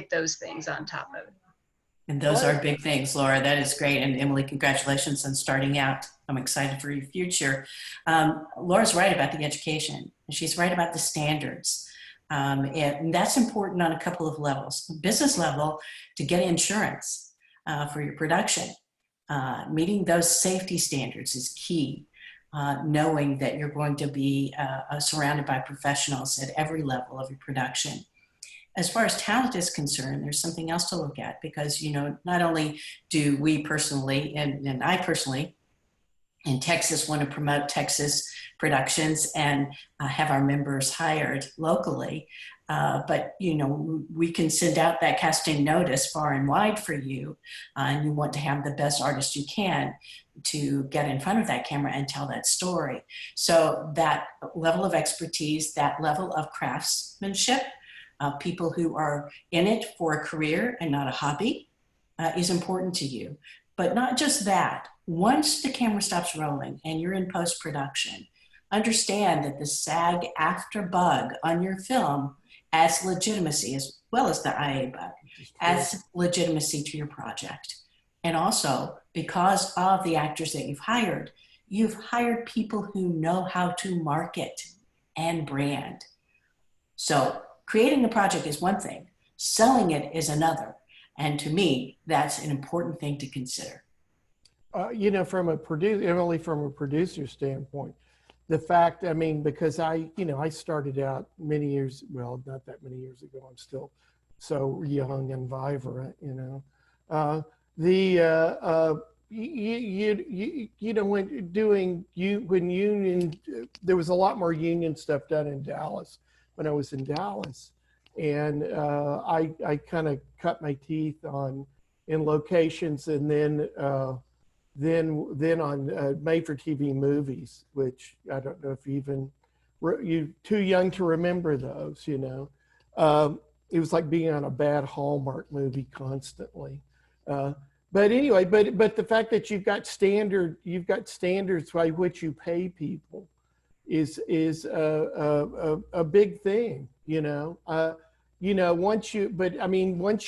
Speaker 5: those things on top of it.
Speaker 6: And those are big things, Laura. That is great. And Emily, congratulations on starting out. I'm excited for your future. Laura's right about the education, and she's right about the standards. And that's important on a couple of levels. Business level, to get insurance for your production. Meeting those safety standards is key. Knowing that you're going to be surrounded by professionals at every level of your production. As far as talent is concerned, there's something else to look at, because, you know, not only do we personally, and I personally, in Texas, want to promote Texas productions and have our members hired locally, but, you know, we can send out that casting notice far and wide for you, and you want to have the best artist you can to get in front of that camera and tell that story. So that level of expertise, that level of craftsmanship, people who are in it for a career and not a hobby, is important to you. But not just that. Once the camera stops rolling and you're in post-production, understand that the SAG-AFTRA bug on your film adds legitimacy, as well as the IA bug, adds legitimacy to your project. And also, because of the actors that you've hired people who know how to market and brand. So creating the project is one thing, selling it is another. And to me, that's an important thing to consider.
Speaker 7: You know, Emily, from a producer standpoint, the fact, I mean, because I started out many years, well, not that many years ago, I'm still so young and vibrant, you know. When union, there was a lot more union stuff done in Dallas when I was in Dallas, and I kind of cut my teeth in locations, and then on made-for-TV movies, which I don't know if you're too young to remember those. You know, it was like being on a bad Hallmark movie constantly. But anyway, but the fact that you've got standards by which you pay people is a big thing, you know. Once you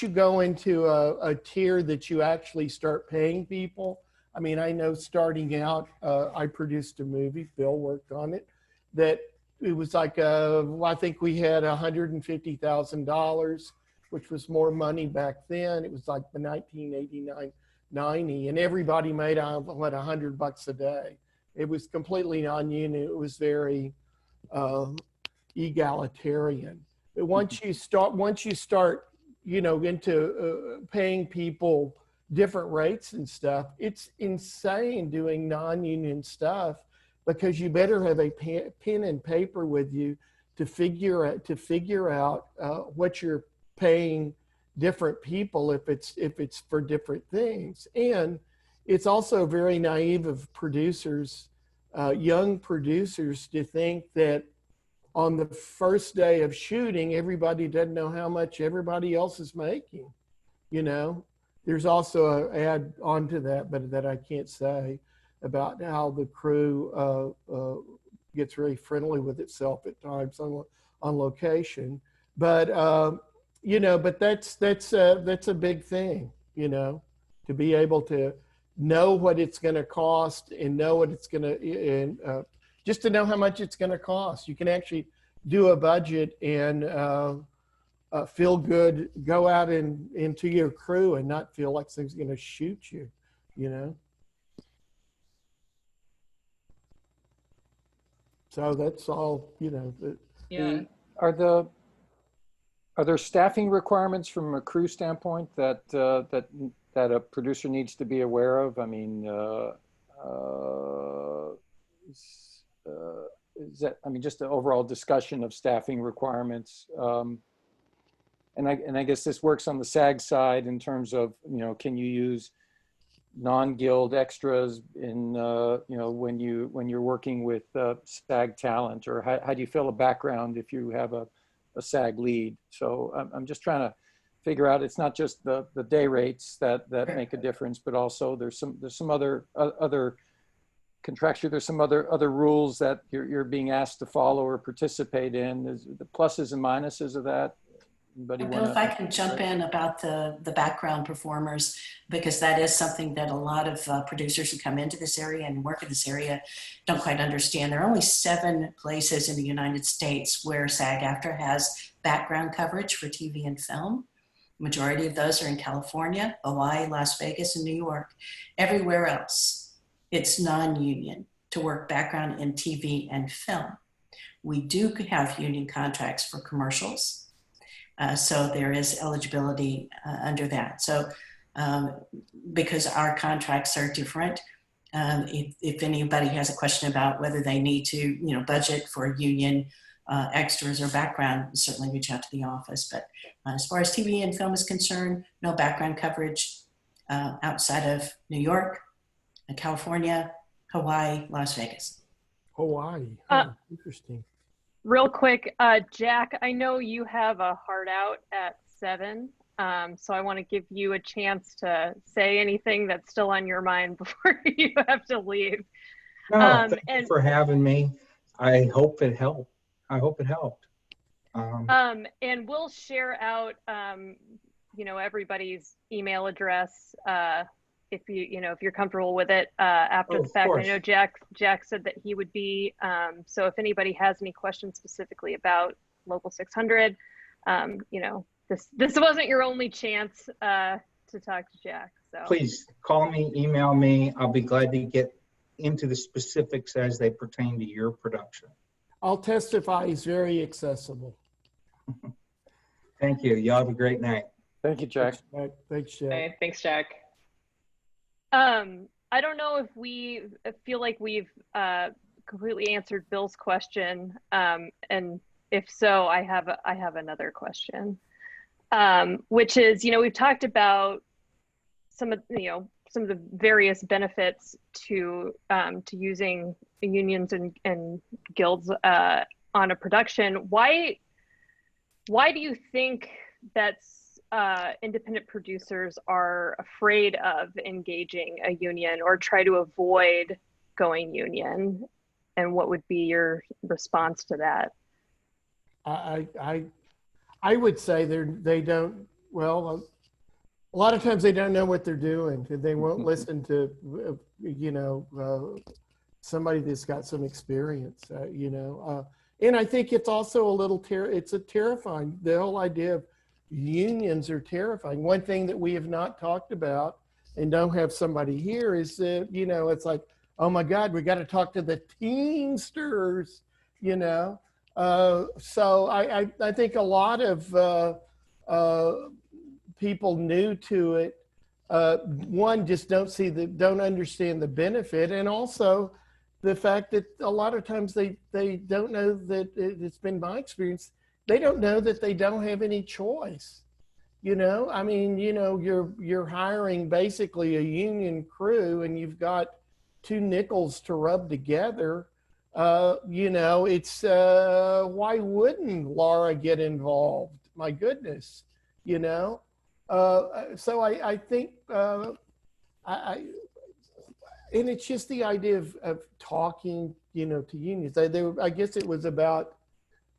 Speaker 7: go into a tier that you actually start paying people. I mean, I know starting out, I produced a movie, Phil worked on it, that it was like, I think we had $150,000, which was more money back then. It was like the 1989, 90, and everybody made $100 a day. It was completely non-union. It was very egalitarian. But once you start, you know, into paying people different rates and stuff, it's insane doing non-union stuff, because you better have a pen and paper with you to figure out what you're paying different people if it's for different things. And it's also very naive of producers, young producers, to think that on the first day of shooting, everybody doesn't know how much everybody else is making. You know, there's also an add on to that, but that I can't say, about how the crew gets very friendly with itself at times on location. But you know, but that's a big thing, you know, to be able to know what it's going to cost and know what it's going to, and just to know how much it's going to cost. You can actually do a budget and feel good, go out into your crew and not feel like someone's going to shoot you, you know? So that's all, you know.
Speaker 2: Yeah.
Speaker 3: Are there staffing requirements from a crew standpoint that that a producer needs to be aware of? I mean, is that, I mean, just the overall discussion of staffing requirements. And I guess this works on the SAG side in terms of, you know, can you use non-guild extras in, you know, when you're working with SAG talent, or how do you fill a background if you have a SAG lead? So I'm just trying to figure out, it's not just the day rates that make a difference, but also there's some other contractually, there's some other rules that you're being asked to follow or participate in. There's the pluses and minuses of that. Anybody
Speaker 6: Bill, if I can jump in about the background performers, because that is something that a lot of producers who come into this area and work in this area don't quite understand. There are only 7 places in the United States where SAG-AFTRA has background coverage for TV and film. The majority of those are in California, Hawaii, Las Vegas, and New York. Everywhere else, it's non-union to work background in TV and film. We do have union contracts for commercials. So there is eligibility under that. So because our contracts are different, if anybody has a question about whether they need to, you know, budget for union extras or background, certainly reach out to the office. But as far as TV and film is concerned, no background coverage outside of New York, California, Hawaii, Las Vegas.
Speaker 7: Hawaii, interesting.
Speaker 1: Real quick, Jack, I know you have a hard out at 7, so I want to give you a chance to say anything that's still on your mind before you have to leave.
Speaker 4: No, thank you for having me. I hope it helped. I hope it helped.
Speaker 1: And we'll share out, you know, everybody's email address if if you're comfortable with it after the fact. I know Jack said that he would be. So if anybody has any questions specifically about Local 600, you know, this wasn't your only chance to talk to Jack. So
Speaker 4: please call me, email me. I'll be glad to get into the specifics as they pertain to your production.
Speaker 7: I'll testify he's very accessible.
Speaker 4: Thank you. Y'all have a great night.
Speaker 3: Thank you, Jack.
Speaker 7: Thanks, Jack.
Speaker 2: Okay, thanks, Jack.
Speaker 1: I don't know if we feel like we've completely answered Bill's question, and if so, I have another question, which is, you know, we've talked about some of the various benefits to using unions and guilds on a production. Why do you think that's independent producers are afraid of engaging a union or try to avoid going union? And what would be your response to that?
Speaker 7: I would say they don't, well, a lot of times they don't know what they're doing. They won't listen to, you know, somebody that's got some experience, you know. And I think it's also a little, it's a terrifying, the whole idea of unions are terrifying. One thing that we have not talked about and don't have somebody here is that, you know, it's like, oh my God, we got to talk to the Teamsters, you know. So I think a lot of people new to it, one, just don't understand the benefit, and also the fact that a lot of times they don't know that, it's been my experience, they don't know that they don't have any choice. You know, I mean, you know, you're hiring basically a union crew and you've got 2 nickels to rub together. You know, it's, why wouldn't Laura get involved? My goodness, you know? So I think, and it's just the idea of talking, you know, to unions. I guess it was about,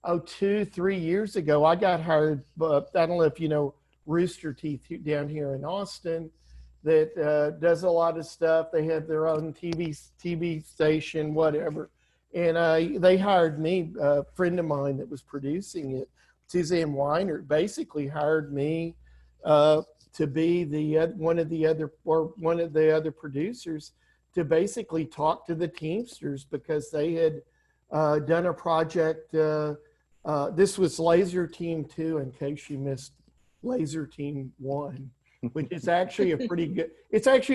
Speaker 7: 2-3 years ago, I got hired, I don't know if you know Rooster Teeth down here in Austin, that does a lot of stuff. They have their own TV station, whatever. And they hired me, a friend of mine that was producing it. Suzanne Weiner basically hired me to be one of the other producers to basically talk to the Teamsters, because they had done a project. This was Laser Team 2, in case you missed Laser Team 1, which is actually a pretty good,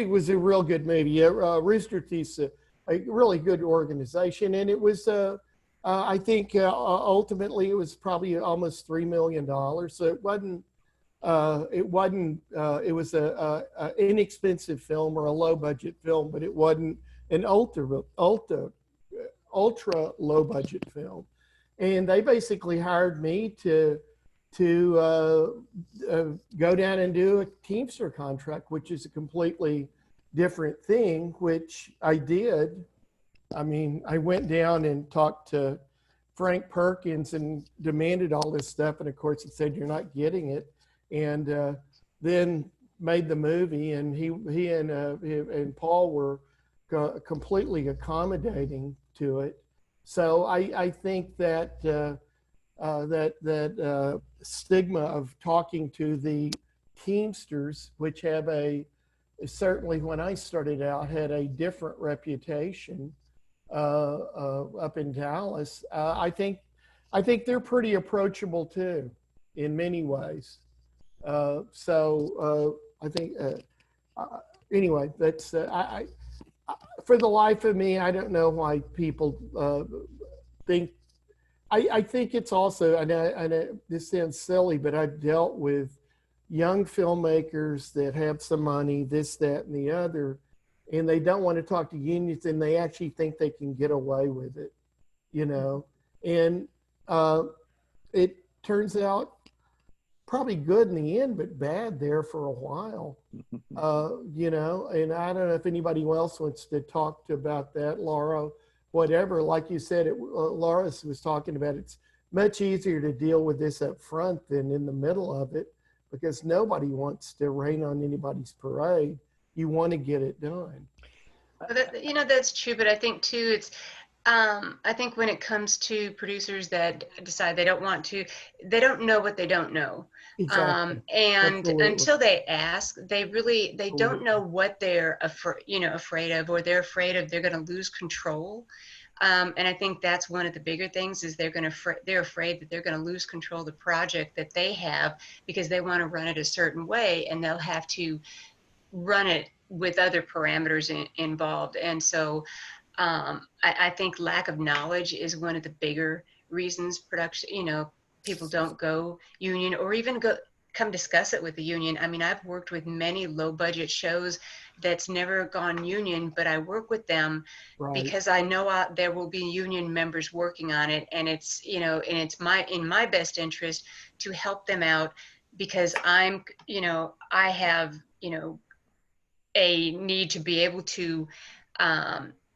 Speaker 7: was a real good movie. Rooster Teeth's a really good organization, and it was, I think ultimately it was probably almost $3 million. So it was a inexpensive film or a low budget film, but it wasn't an ultra low budget film. And they basically hired me to go down and do a Teamster contract, which is a completely different thing, which I did. I mean, I went down and talked to Frank Perkins and demanded all this stuff. And of course he said, "You're not getting it." And then made the movie, and he and Paul were completely accommodating to it. So I think that that stigma of talking to the Teamsters, which have certainly when I started out had a different reputation up in Dallas. I think they're pretty approachable too, in many ways. So I think anyway, that's for the life of me, I don't know why people think. I think it's also, and this sounds silly, but I've dealt with young filmmakers that have some money, this, that, and the other, and they don't want to talk to unions, and they actually think they can get away with it, you know. And it turns out probably good in the end, but bad there for a while, you know. And I don't know if anybody else wants to talk about that, Laura, whatever. Like you said, Laura was talking about, it's much easier to deal with this up front than in the middle of it, because nobody wants to rain on anybody's parade. You want to get it done.
Speaker 5: You know, that's true, but I think too, it's, I think when it comes to producers that decide they don't want to, they don't know what they don't know.
Speaker 7: Exactly.
Speaker 5: And
Speaker 7: Absolutely.
Speaker 5: until they ask, they don't know what they're afraid of, or they're afraid of they're going to lose control. And I think that's one of the bigger things, is they're afraid that they're going to lose control of the project that they have, because they want to run it a certain way, and they'll have to run it with other parameters involved. And so I think lack of knowledge is one of the bigger reasons production, you know, people don't go union, or even come discuss it with the union. I mean, I've worked with many low budget shows that's never gone union, but I work with them because I know there will be union members working on it, and it's, you know, and it's in my best interest to help them out, because I'm, you know, I have, you know, a need to be able to,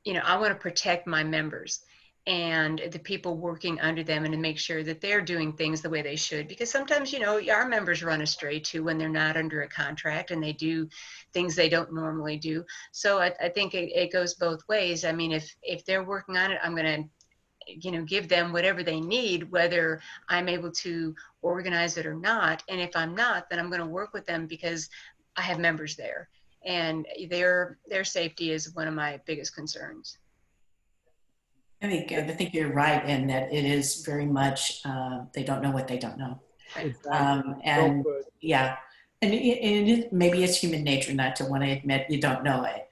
Speaker 5: you know, I want to protect my members and the people working under them, and to make sure that they're doing things the way they should. Because sometimes, you know, our members run astray too when they're not under a contract, and they do things they don't normally do. So I think it goes both ways. I mean, if they're working on it, I'm going to, you know, give them whatever they need, whether I'm able to organize it or not. And if I'm not, then I'm going to work with them, because I have members there, and their safety is one of my biggest concerns.
Speaker 6: I think you're right in that it is very much, they don't know what they don't know.
Speaker 7: Exactly.
Speaker 6: And yeah, and maybe it's human nature not to want to admit you don't know it.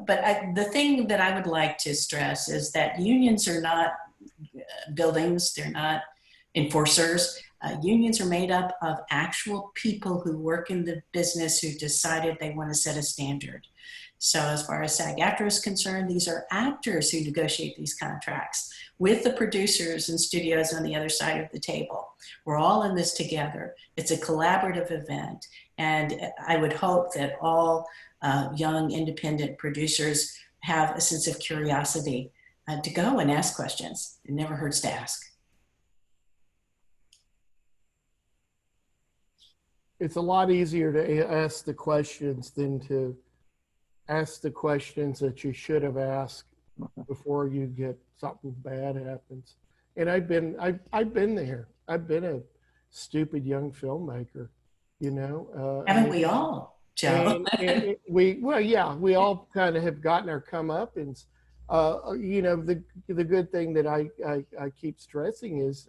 Speaker 6: But the thing that I would like to stress is that unions are not buildings, they're not enforcers. Unions are made up of actual people who work in the business, who decided they want to set a standard. So as far as SAG-AFTRA is concerned, these are actors who negotiate these contracts with the producers and studios on the other side of the table. We're all in this together. It's a collaborative event. And I would hope that all young independent producers have a sense of curiosity to go and ask questions. It never hurts to ask.
Speaker 7: It's a lot easier to ask the questions than to ask the questions that you should have asked before you get something bad happens. And I've been there. I've been stupid young filmmaker, you know.
Speaker 6: Haven't we all, Joe?
Speaker 7: And we all kind of have gotten our comeuppance. You know, the good thing that I keep stressing is,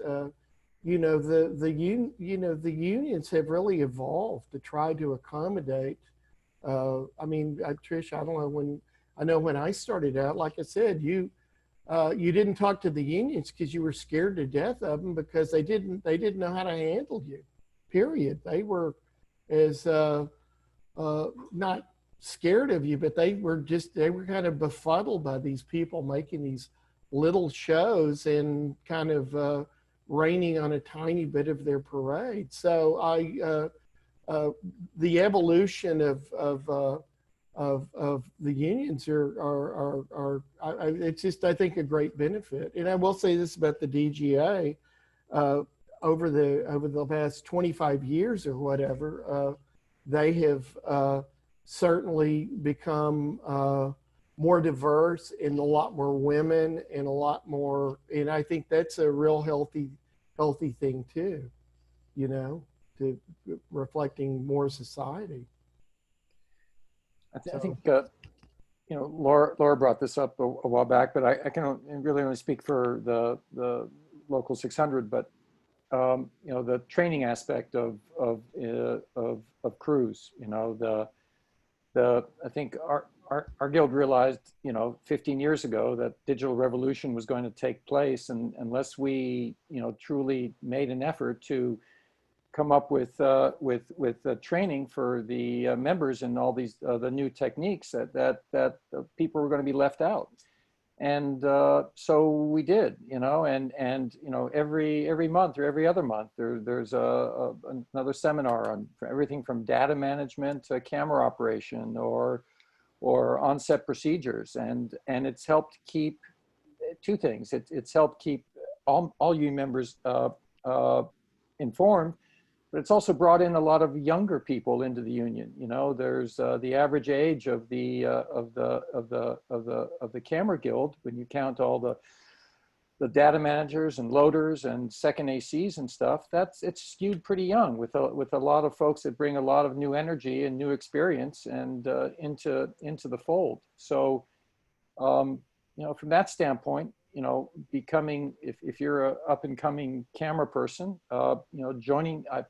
Speaker 7: you know, the unions have really evolved to try to accommodate. I mean, Trish, I don't know when I started out, like I said, you didn't talk to the unions because you were scared to death of them because they didn't know how to handle you. Period. They were as not scared of you, but they were kind of befuddled by these people making these little shows and kind of raining on a tiny bit of their parade. So the evolution of the unions it's just, I think, a great benefit. And I will say this about the DGA, over the past 25 years or whatever, they have certainly become more diverse and a lot more women and a lot more, and I think that's a real healthy thing too, you know, to reflecting more society.
Speaker 3: I think, you know, Laura brought this up a while back, but I can really only speak for the local 600, but you know, the training aspect of crews, you know, I think our guild realized, you know, 15 years ago that digital revolution was going to take place, and unless we, you know, truly made an effort to come up with training for the members and all these the new techniques, that people were going to be left out. And so we did, you know, and you know, every month or every other month there's another seminar on everything from data management to camera operation or on-set procedures, and it's helped keep two things. It's helped keep all you members informed, but it's also brought in a lot of younger people into the union. You know, there's the average age of the camera guild, when you count all the data managers and loaders and second ACs and stuff, it's skewed pretty young, with a lot of folks that bring a lot of new energy and new experience and into the fold. So you know, from that standpoint, you know, becoming, if you're a up and coming camera person, you know, joining, I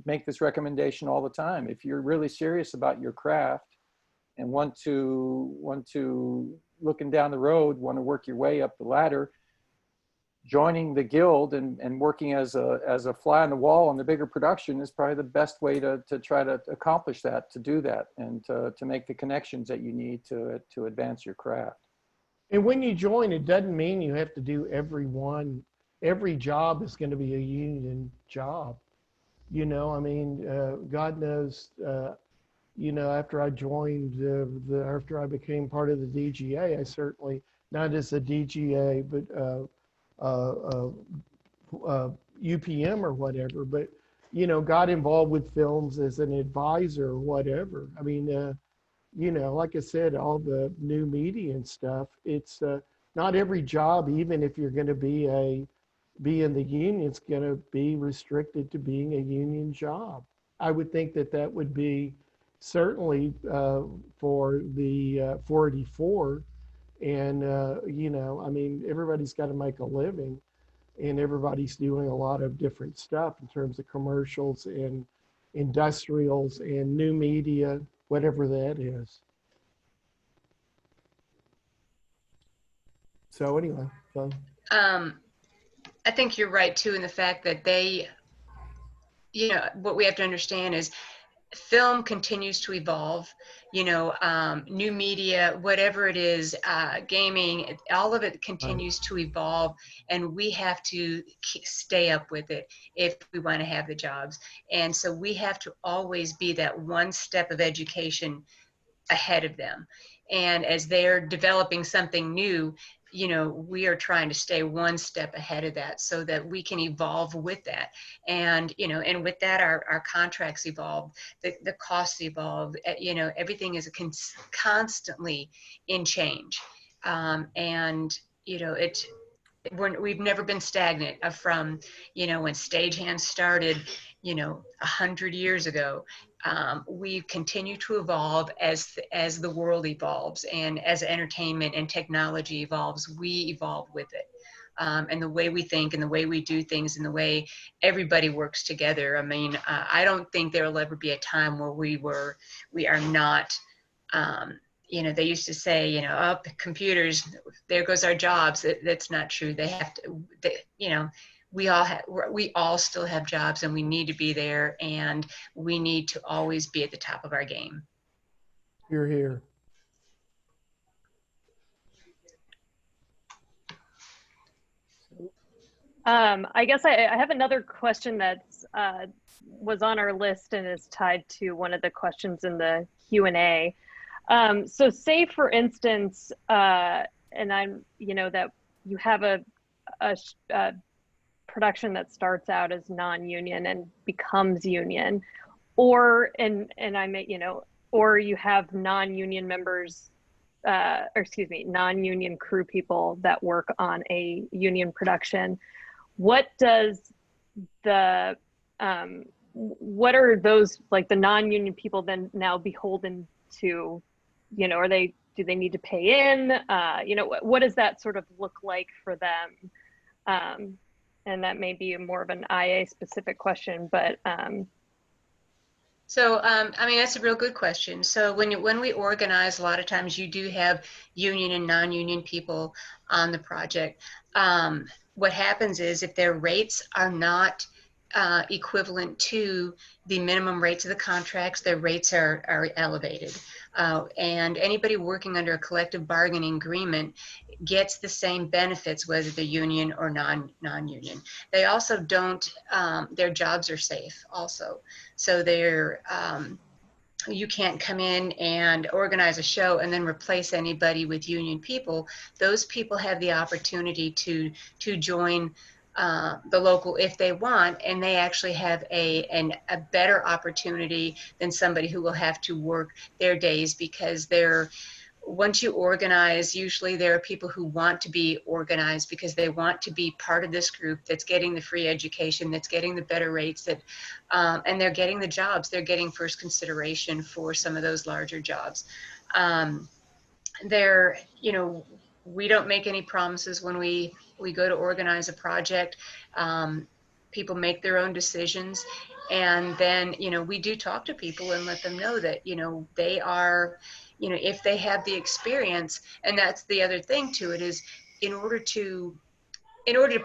Speaker 3: make this recommendation all the time. If you're really serious about your craft and want to looking down the road, want to work your way up the ladder, joining the guild and working as a fly on the wall on the bigger production is probably the best way to try to accomplish that, to do that, and to make the connections that you need to advance your craft.
Speaker 7: And when you join, it doesn't mean you have to do every job is going to be a union job. You know, I mean, God knows, you know, after I joined, after I became part of the DGA, I certainly, not as a DGA, but UPM or whatever, but, you know, got involved with films as an advisor or whatever. I mean, you know, like I said, all the new media and stuff, it's not every job, even if you're going to be in the union, it's going to be restricted to being a union job. I would think that would be certainly for the 484. And, you know, I mean, everybody's got to make a living, and everybody's doing a lot of different stuff in terms of commercials and industrials and new media, whatever that is. So anyway,
Speaker 5: I think you're right too in the fact that they, you know, what we have to understand is film continues to evolve, you know, new media, whatever it is, gaming, all of it continues to evolve, and we have to stay up with it if we want to have the jobs. And so we have to always be that one step of education ahead of them. And as they're developing something new, you know, we are trying to stay one step ahead of that so that we can evolve with that. And, you know, and with that, our contracts evolve, the costs evolve, you know, everything is constantly in change. And, you know, we've never been stagnant from, when stagehands started, 100 years ago. We continue to evolve as the world evolves, and as entertainment and technology evolves, we evolve with it. And the way we think and the way we do things and the way everybody works together. I mean, I don't think there will ever be a time where we are not, they used to say, oh, computers, there goes our jobs. That's not true. They have to, we all still have jobs, and we need to be there, and we need to always be at the top of our game.
Speaker 7: You're here.
Speaker 1: I guess I have another question that's was on our list and is tied to one of the questions in the Q&A. So say, for instance, and I'm, that you have a production that starts out as non-union and becomes union, or I may, or you have non-union members, non-union crew people that work on a union production. What does the what are those, like, the non-union people then now beholden to? Do they need to pay in? What does that sort of look like for them? And that may be more of an IA specific question, but
Speaker 5: So, I mean, that's a real good question. So when we organize, a lot of times you do have union and non-union people on the project. What happens is, if their rates are not equivalent to the minimum rates of the contracts, their rates are elevated. And anybody working under a collective bargaining agreement gets the same benefits, whether they're union or non-union. They also don't, their jobs are safe also. So you can't come in and organize a show and then replace anybody with union people. Those people have the opportunity to join the local if they want, and they actually have a better opportunity than somebody who will have to work their days, because once you organize, usually there are people who want to be organized because they want to be part of this group that's getting the free education, that's getting the better rates, and they're getting the jobs. They're getting first consideration for some of those larger jobs. We don't make any promises when we go to organize a project. People make their own decisions, and then we do talk to people and let them know that they are, if they have the experience. And that's the other thing to it, is in order to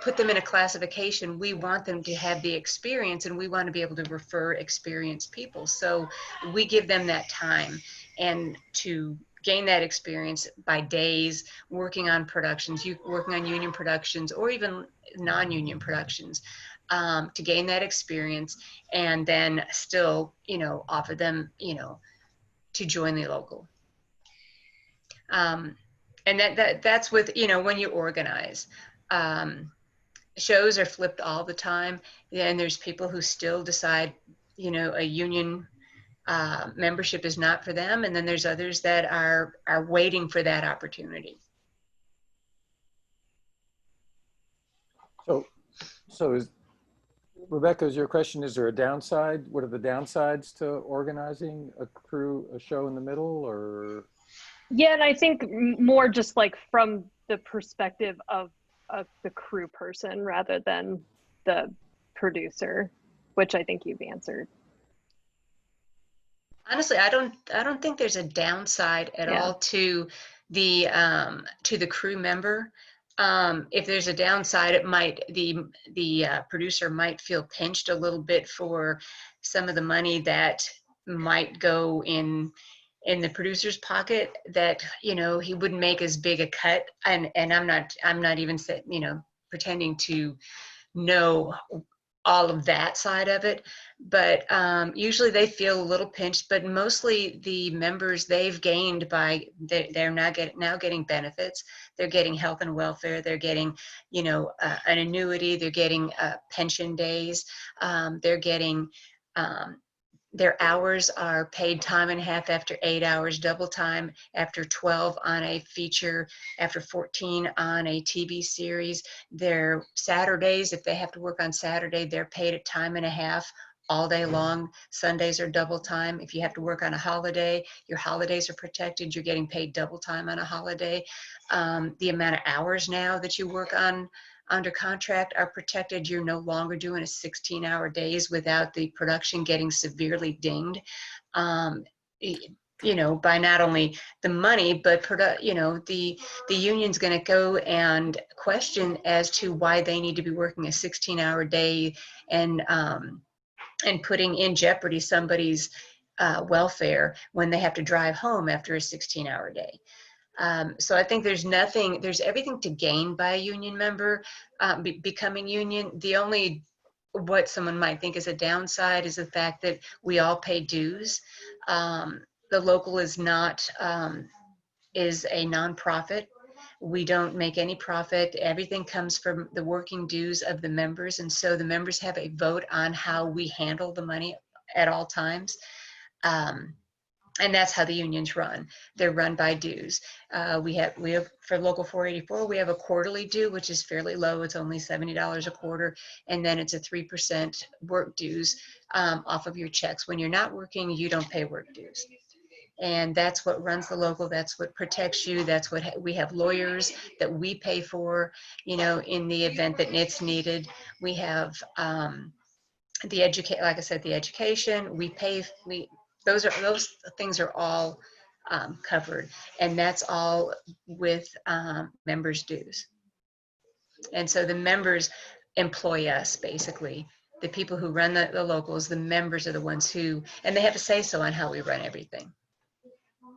Speaker 5: put them in a classification, we want them to have the experience, and we want to be able to refer experienced people. So we give them that time and to gain that experience by days working on productions, working on union productions or even non-union productions, to gain that experience, and then still, offer them, to join the local. And that's with, when you organize. Shows are flipped all the time, and there's people who still decide, a union membership is not for them, and then there's others that are waiting for that opportunity.
Speaker 3: So Rebecca, is your question, is there a downside? What are the downsides to organizing a show in the middle, or?
Speaker 1: Yeah, and I think more just like from the perspective of the crew person rather than the producer, which I think you've answered.
Speaker 5: Honestly, I don't think there's a downside at all to the crew member. If there's a downside, it might, the producer might feel pinched a little bit for some of the money that might go in the producer's pocket, that he wouldn't make as big a cut. And I'm not even pretending to know all of that side of it, but usually they feel a little pinched. But mostly the members, they've gained by they're now getting benefits. They're getting health and welfare. They're getting an annuity. They're getting pension days. They're getting Their hours are paid time and a half after 8 hours, double time after 12 on a feature, after 14 on a TV series. Their Saturdays, if they have to work on Saturday, they're paid at time and a half all day long. Sundays are double time. If you have to work on a holiday, your holidays are protected. You're getting paid double time on a holiday. The amount of hours now that you work on under contract are protected. You're no longer doing a 16-hour days without the production getting severely dinged, you know, by not only the money, but the union's going to go and question as to why they need to be working a 16-hour day and putting in jeopardy somebody's welfare when they have to drive home after a 16-hour day. So I think there's everything to gain by a union member becoming union. The only, what someone might think is a downside is the fact that we all pay dues. The local is not, is a nonprofit. We don't make any profit. Everything comes from the working dues of the members. And so the members have a vote on how we handle the money at all times. And that's how the unions run. They're run by dues. We have for Local 484, we have a quarterly due, which is fairly low. It's only $70 a quarter. And then it's a 3% work dues off of your checks. When you're not working, you don't pay work dues. And that's what runs the local. That's what protects you. That's what we have lawyers that we pay for, you know, in the event that it's needed. We have like I said, the education, those things are all covered, and that's all with members' dues. And so the members employ us, basically. The people who run the locals, the members are the ones who, and they have a say-so on how we run everything.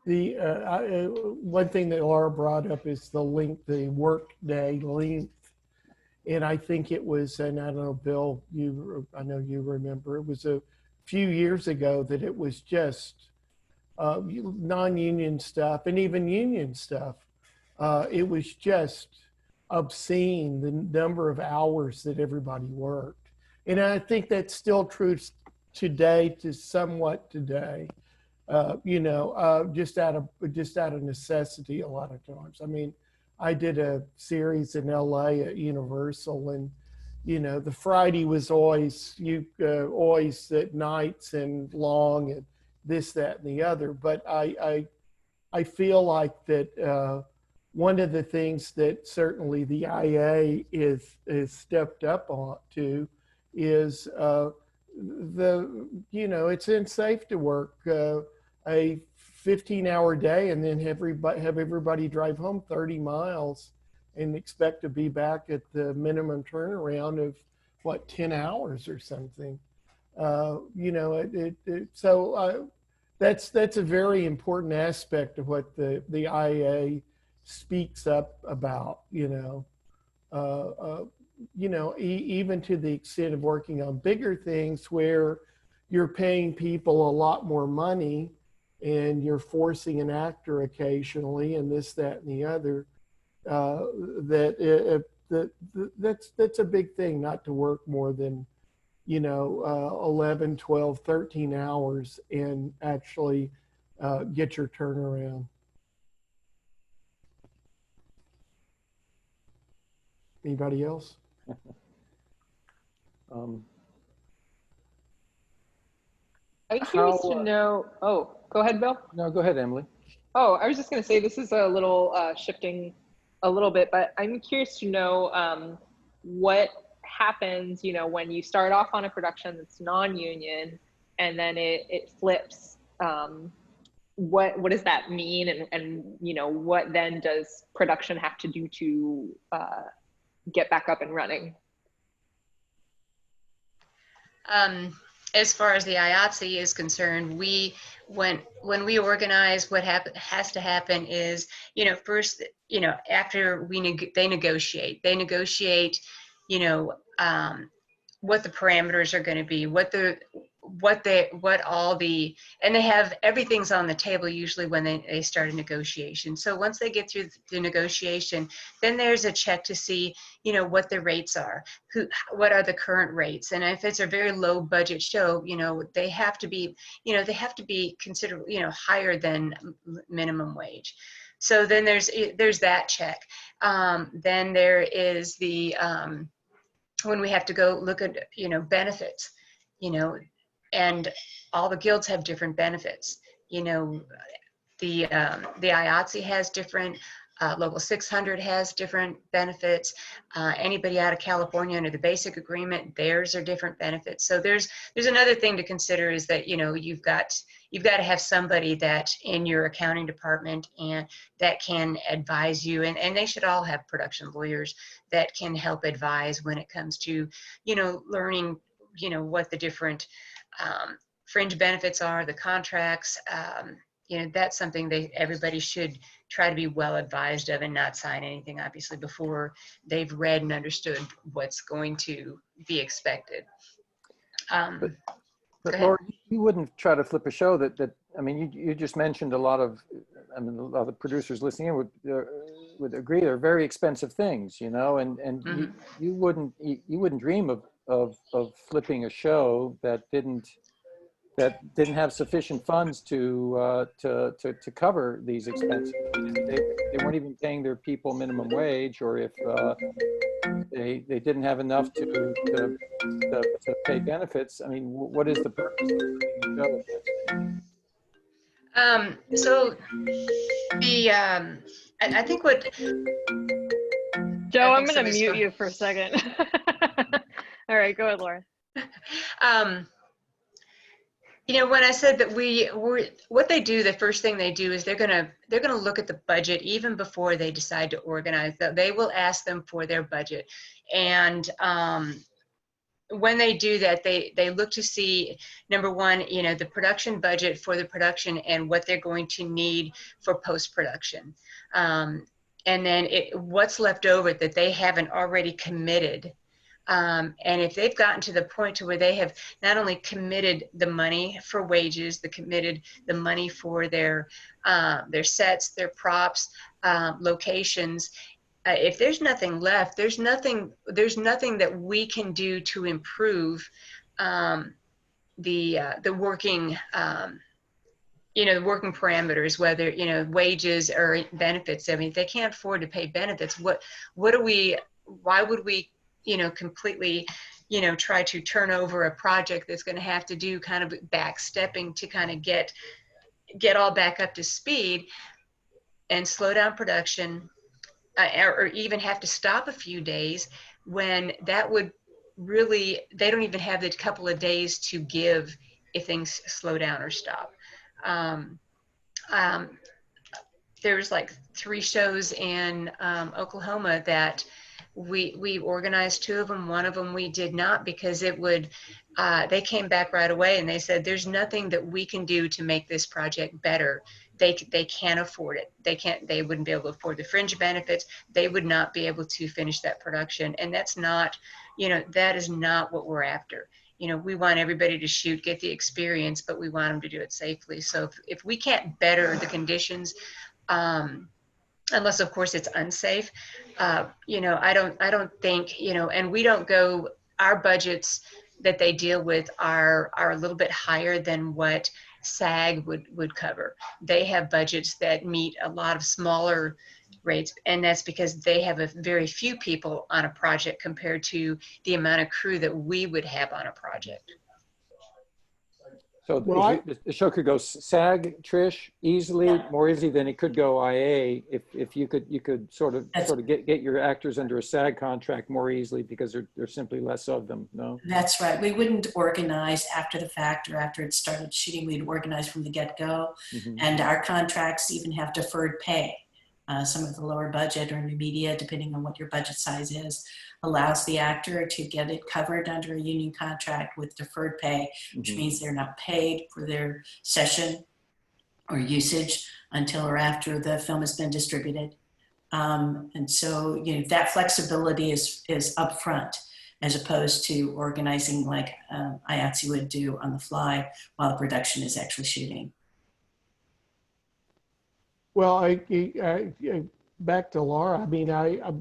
Speaker 7: The one thing that Laura brought up is the work day length. And I think it was, and I don't know, Bill, I know you remember, it was a few years ago that it was just non-union stuff and even union stuff. It was just obscene, the number of hours that everybody worked. And I think that's still true today, somewhat today, just out of necessity a lot of times. I mean, I did a series in LA at Universal, and the Friday was always at nights and long and this, that, and the other. But I feel like that one of the things that certainly the IA is stepped up on to is it's unsafe to work a 15-hour day and then have everybody drive home 30 miles and expect to be back at the minimum turnaround of 10 hours or something. So that's a very important aspect of what the IA speaks up about, even to the extent of working on bigger things where you're paying people a lot more money and you're forcing an actor occasionally and this, that, and the other. That's a big thing, not to work more than 11, 12, 13 hours and actually get your turnaround. Anybody else?
Speaker 2: I'm curious to know, oh, go ahead, Bill.
Speaker 3: No, go ahead, Emily.
Speaker 2: Oh, I was just going to say, this is a little shifting a little bit, but I'm curious to know what happens, when you start off on a production that's non-union and then it flips. What does that mean? And what then does production have to do to get back up and running?
Speaker 5: As far as the IATSE is concerned, when we organize, what has to happen is, first, after they negotiate, what the parameters are going to be, what and they have everything's on the table usually when they start a negotiation. So once they get through the negotiation, then there's a check to see, you know, what the rates are, what are the current rates. And if it's a very low budget show, you know, they have to be considered, you know, higher than minimum wage. So then there's that check. Then there is the, when we have to go look at, you know, benefits, you know, and all the guilds have different benefits. You know, the IATSE has different, Local 600 has different benefits. Anybody out of California under the basic agreement, theirs are different benefits. So there's another thing to consider is that, you know, you've got to have somebody that in your accounting department and that can advise you, and they should all have production lawyers that can help advise when it comes to, you know, learning, you know, what the different fringe benefits are, the contracts. You know, that's something everybody should try to be well advised of and not sign anything, obviously, before they've read and understood what's going to be expected.
Speaker 3: But Laura, you wouldn't try to flip a show that I mean, you just mentioned a lot of the producers listening in would agree they're very expensive things, you know, and
Speaker 5: Mm-hmm.
Speaker 3: you wouldn't dream of flipping a show that didn't have sufficient funds to cover these expenses. They weren't even paying their people minimum wage, or if they didn't have enough to pay benefits. I mean, what is the purpose of flipping a show?
Speaker 5: So the I think what
Speaker 1: Joe, I'm going to mute you for a second. All right, go ahead, Laura.
Speaker 5: You know, when I said that what they do, the first thing they do is they're gonna look at the budget even before they decide to organize. They will ask them for their budget, and when they do that, they look to see, number one, you know, the production budget for the production and what they're going to need for post-production, and then what's left over that they haven't already committed. And if they've gotten to the point to where they have not only committed the money for wages, committed the money for their sets, their props, locations, if there's nothing left, there's nothing that we can do to improve the working the working parameters, whether, you know, wages or benefits. I mean, if they can't afford to pay benefits, why would we, you know, completely, you know, try to turn over a project that's going to have to do kind of backstepping to kind of get all back up to speed and slow down production, or even have to stop a few days when that would really, they don't even have the couple of days to give if things slow down or stop. There's like 3 shows in Oklahoma that we organized 2 of them. One of them we did not, because they came back right away and they said, there's nothing that we can do to make this project better. They can't afford it. They wouldn't be able to afford the fringe benefits. They would not be able to finish that production. And that's not, you know, that is not what we're after. You know, we want everybody to shoot, get the experience, but we want them to do it safely. So if we can't better the conditions, unless of course it's unsafe, you know, I don't think, you know, and we don't go, our budgets that they deal with are a little bit higher than what SAG would cover. They have budgets that meet a lot of smaller rates, and that's because they have a very few people on a project compared to the amount of crew that we would have on a project.
Speaker 3: So the show could go SAG, Trish, easily, more easily than it could go IA if you could sort of get your actors under a SAG contract more easily, because there's simply less of them. No,
Speaker 6: that's right. We wouldn't organize after the fact or after it started shooting. We'd organize from the get-go, and our contracts even have deferred pay. Some of the lower budget or new media, depending on what your budget size is, allows the actor to get it covered under a union contract with deferred pay, which means they're not paid for their session or usage until or after the film has been distributed. And so, you know, that flexibility is upfront. as opposed to organizing like IATSE would do on the fly while the production is actually shooting.
Speaker 7: Well, back to Laura. I mean,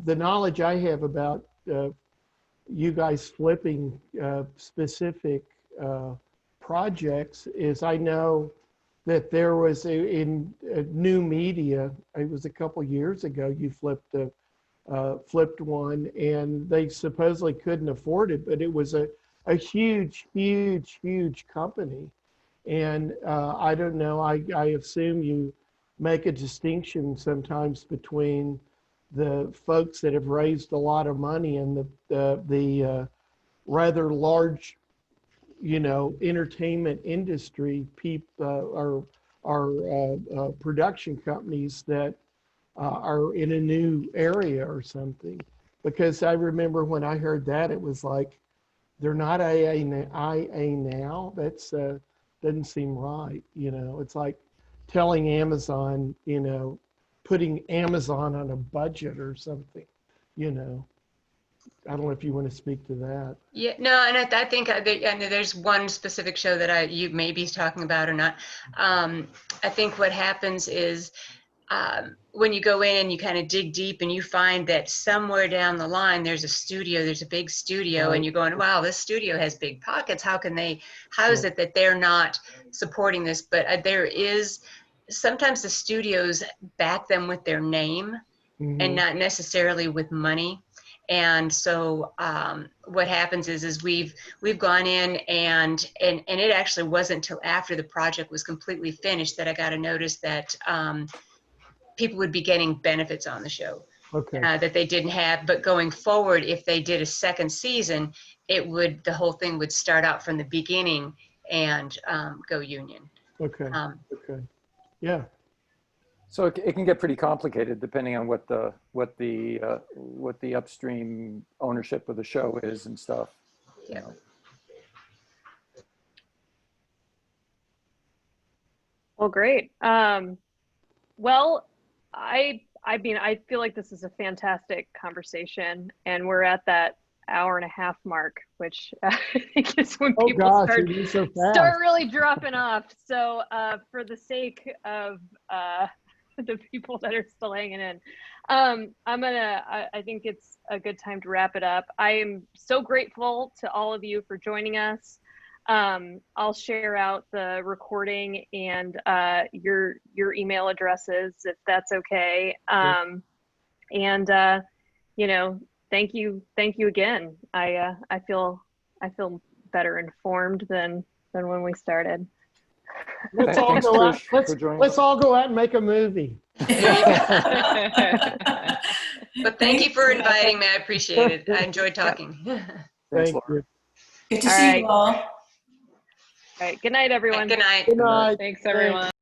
Speaker 7: the knowledge I have about you guys flipping specific projects is I know that there was in new media. It was a couple years ago. You flipped one, and they supposedly couldn't afford it, but it was a huge company. And I don't know. I assume you make a distinction sometimes between the folks that have raised a lot of money and the rather large, entertainment industry people are production companies that are in a new area or something. Because I remember when I heard that, it was like, they're not IA now. That's doesn't seem right. It's like telling Amazon, putting Amazon on a budget or something, I don't know if you want to speak to that.
Speaker 5: Yeah, no, and I think there's one specific show that you may be talking about or not. I think what happens is when you go in and you kind of dig deep and you find that somewhere down the line there's a big studio, and you're going, wow, this studio has big pockets. How is it that they're not supporting this? But there is, sometimes the studios back them with their name and not necessarily with money. And so what happens is we've gone in and it actually wasn't until after the project was completely finished that I got a notice that people would be getting benefits on the show that they didn't have. But going forward, if they did a second season, the whole thing would start out from the beginning and go union.
Speaker 7: Okay. Yeah.
Speaker 3: So it can get pretty complicated depending on what the upstream ownership of the show is and stuff.
Speaker 5: Yeah.
Speaker 1: Well, great. Well, I mean, I feel like this is a fantastic conversation, and we're at that hour-and-a-half mark, which I think is when people start really dropping off. So for the sake of the people that are still hanging in, I think it's a good time to wrap it up. I am so grateful to all of you for joining us. I'll share out the recording and your email addresses, if that's okay. Thank you again. I feel better informed than when we started.
Speaker 7: Let's all go out and make a movie.
Speaker 5: But thank you for inviting me. I appreciate it. I enjoyed talking.
Speaker 7: Thank you.
Speaker 6: Good to see you all.
Speaker 1: All right. Good night, everyone.
Speaker 5: Good night.
Speaker 7: Good night.
Speaker 1: Thanks, everyone.